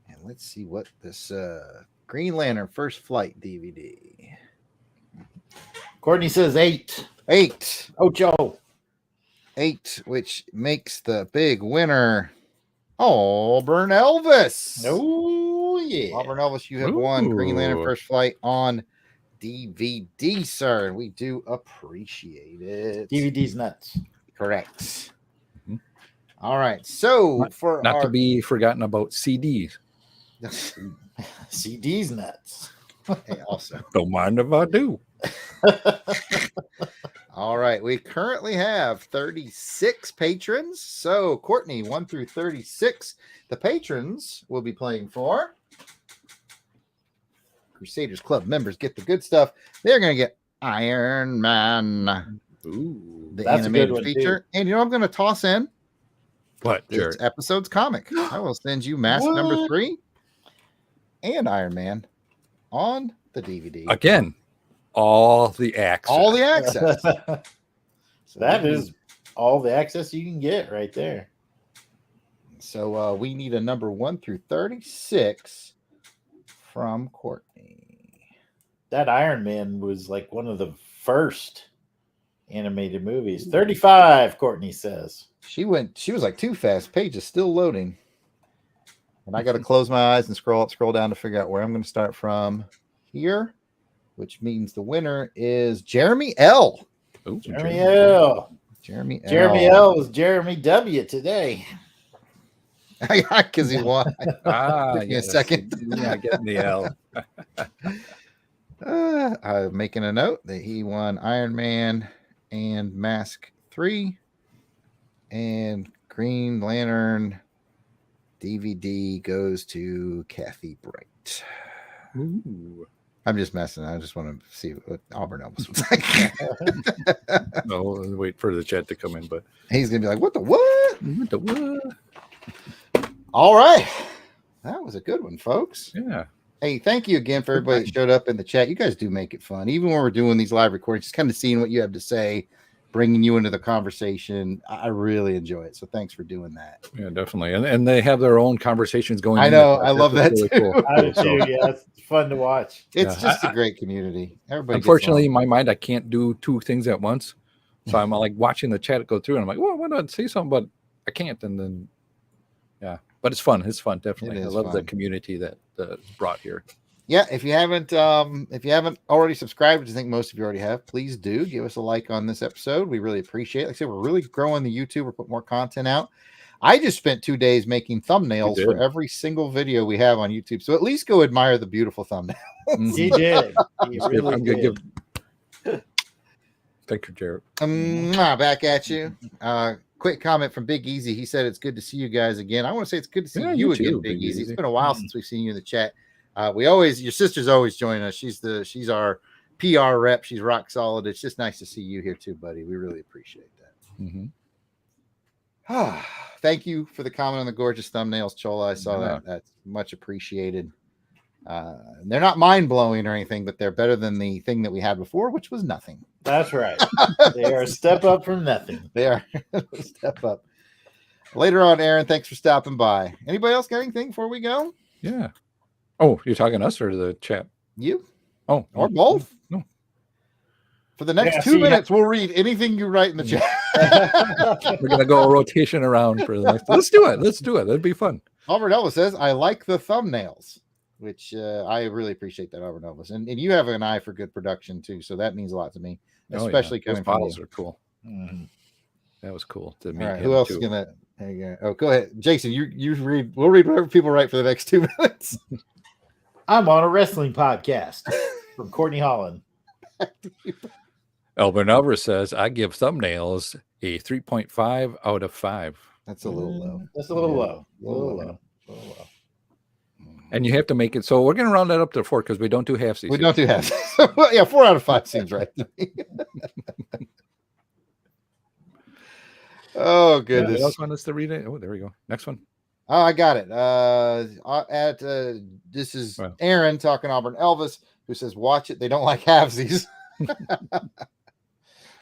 Speaker 2: And let's see what this Green Lantern First Flight DVD.
Speaker 1: Courtney says 8.
Speaker 2: 8.
Speaker 1: Oh, Joe.
Speaker 2: 8, which makes the big winner Auburn Elvis.
Speaker 1: Oh, yeah.
Speaker 2: Auburn Elvis, you have won Green Lantern First Flight on DVD, sir. And we do appreciate it.
Speaker 1: DVD's nuts.
Speaker 2: Correct. All right. So for
Speaker 3: not to be forgotten about CDs.
Speaker 1: CD's nuts.
Speaker 2: Hey, also.
Speaker 3: Don't mind if I do.
Speaker 2: All right. We currently have 36 patrons. So Courtney, 1 through 36. The patrons will be playing for Crusaders Club members. Get the good stuff. They're going to get Iron Man.
Speaker 3: Ooh,
Speaker 2: the
Speaker 1: that's
Speaker 2: animated
Speaker 1: a good one,
Speaker 2: feature.
Speaker 1: too.
Speaker 2: And you know, I'm going to toss in
Speaker 3: What,
Speaker 2: this
Speaker 3: Jared?
Speaker 2: episode's comic. I will send you Mask number
Speaker 1: What?
Speaker 2: 3 and Iron Man on the DVD.
Speaker 3: Again, all the access.
Speaker 2: All the access.
Speaker 1: So that is all the access you can get right there.
Speaker 2: So we need a number 1 through 36 from Courtney.
Speaker 1: That Iron Man was like one of the first animated movies. 35, Courtney says.
Speaker 2: She was like too fast. Page is still loading. And I got to close my eyes and scroll down to figure out where I'm going to start from here, which means the winner is Jeremy L.
Speaker 3: Ooh,
Speaker 1: Jeremy L.
Speaker 2: Jeremy
Speaker 1: L was Jeremy W today.
Speaker 2: Because he won.
Speaker 3: Ah,
Speaker 2: Took me a second.
Speaker 3: Yeah, getting the L.
Speaker 2: I'm making a note that he won Iron Man and Mask 3 and Green Lantern DVD goes to Kathy Bright.
Speaker 3: Ooh.
Speaker 2: I'm just messing. I just want to see what Auburn Elvis was like.
Speaker 3: No, we'll wait for the chat to come in, but
Speaker 2: He's gonna be like, "What the what?
Speaker 3: what the what?
Speaker 2: All right, that was a good one, folks.
Speaker 3: Yeah.
Speaker 2: Hey, thank you again for everybody that showed up in the chat. You guys do make it fun, even when we're doing these live recordings. Just kind of seeing what you have to say, bringing you into the conversation. I really enjoy it. So thanks for doing that.
Speaker 3: Yeah, definitely. And they have their own conversations going.
Speaker 2: I
Speaker 3: in
Speaker 2: know.
Speaker 3: there.
Speaker 2: I love that
Speaker 3: Really
Speaker 2: too.
Speaker 3: cool.
Speaker 1: I do too. Yeah, it's fun to watch.
Speaker 2: It's
Speaker 3: Yeah,
Speaker 2: just a great community. Everybody.
Speaker 3: Unfortunately, in my mind, I can't do two things at once. So I'm like watching the chat go through, and I'm like, well, why not say something? But I can't. And then, yeah, but it's fun. It's fun, definitely. I love the community that's brought here.
Speaker 2: Yeah, if you haven't already subscribed, which I think most of you already have, please do give us a like on this episode. We really appreciate it. Like I said, we're really growing the YouTube. We're putting more content out. I just spent 2 days making thumbnails for every single video we have on YouTube. So at least go admire the beautiful thumbnail.
Speaker 1: He did. He really did.
Speaker 3: Thank you, Jared.
Speaker 2: Back at you. Quick comment from Big Easy. He said it's good to see you guys again. I want to say it's good to see you again,
Speaker 3: too,
Speaker 2: Big Easy. It's been a while since we've seen you in the chat. Your sister's always joining us. She's our PR rep. She's rock solid. It's just nice to see you here too, buddy. We really appreciate that.
Speaker 3: Mm-hmm.
Speaker 2: Thank you for the comment on the gorgeous thumbnails, Chola. I saw that. That's much appreciated. They're not mind blowing or anything, but they're better than the thing that we had before, which was nothing.
Speaker 1: That's right. They are a step up from nothing.
Speaker 2: They are a step up. Later on, Aaron, thanks for stopping by. Anybody else got anything before we go?
Speaker 3: Yeah. Oh, you're talking to us or to the chat?
Speaker 2: You?
Speaker 3: Oh,
Speaker 2: or both?
Speaker 3: No.
Speaker 2: For the next 2 minutes, we'll read anything you write in the chat.
Speaker 3: We're gonna go a rotation around for the next. Let's do it. That'd be fun.
Speaker 2: Albert Elvis says, "I like the thumbnails," which I really appreciate that, Albert Elvis. And you have an eye for good production too, so that means a lot to me, especially coming from
Speaker 3: models
Speaker 2: you.
Speaker 3: are cool. Mm-hmm. That was cool to meet.
Speaker 2: All right, who else is gonna? There you go. Oh, go ahead, Jason. You read. We'll read whatever people write for the next 2 minutes.
Speaker 1: I'm on a wrestling podcast from Courtney Holland.
Speaker 3: Albert Alvarez says, I give thumbnails a 3.5 out of 5.
Speaker 2: That's a little low.
Speaker 1: That's a little low. A little low.
Speaker 3: And you have to make it. So we're going to round that up to 4 because we don't do halfsies.
Speaker 2: We don't do halfsies. Yeah, 4 out of 5 seems right to me. Oh, goodness.
Speaker 3: Anybody else want us to read it? Oh, there we go. Next one.
Speaker 2: Oh, I got it. This is Aaron talking to Auburn Elvis, who says, "Watch it. They don't like halvesies."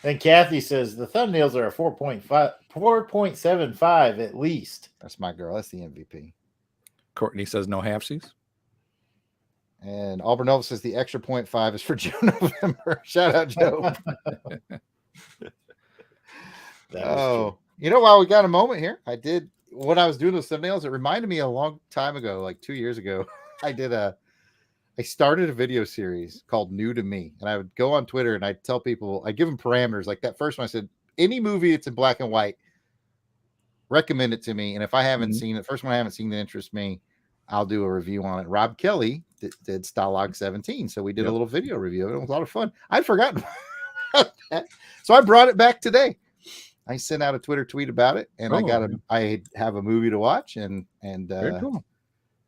Speaker 1: And Kathy says the thumbnails are a 4.75 at least.
Speaker 2: That's my girl. That's the MVP.
Speaker 3: Courtney says no halfsies.
Speaker 2: And Auburn Elvis says the extra 0.5 is for Joe November. Shout out, Joe. Oh, you know, while we got a moment here, when I was doing those thumbnails, it reminded me a long time ago, like 2 years ago, I started a video series called New to Me. And I would go on Twitter and I'd tell people, I give them parameters. Like that first one, I said, any movie that's in black and white, recommend it to me. And if I haven't seen it, first one I haven't seen that interests me, I'll do a review on it. Rob Kelly did Stalag 17. So we did a little video review. It was a lot of fun. I'd forgotten about that. So I brought it back today. I sent out a Twitter tweet about it, and I have a movie to watch and
Speaker 3: very cool.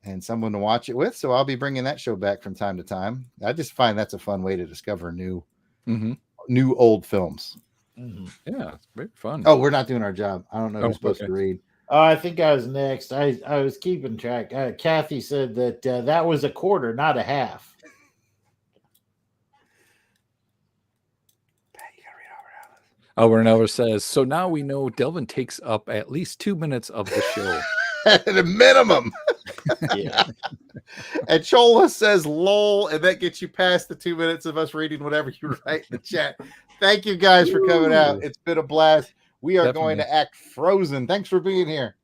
Speaker 2: And someone to watch it with. So I'll be bringing that show back from time to time. I just find that's a fun way to discover new old films.
Speaker 3: Mm-hmm. Yeah, it's very fun.
Speaker 2: Oh, we're not doing our job. I don't know who's supposed to read.
Speaker 1: Oh, I think I was next. I was keeping track. Kathy said that that was a quarter, not a half.
Speaker 3: Albert Never says, so now we know Delvin takes up at least 2 minutes of the show.
Speaker 2: At a minimum.
Speaker 1: Yeah.
Speaker 2: And Chola says lol, and that gets you past the 2 minutes of us reading whatever you write in the chat. Thank you guys for coming out. It's been a blast. We are going to act frozen. Thanks for being here.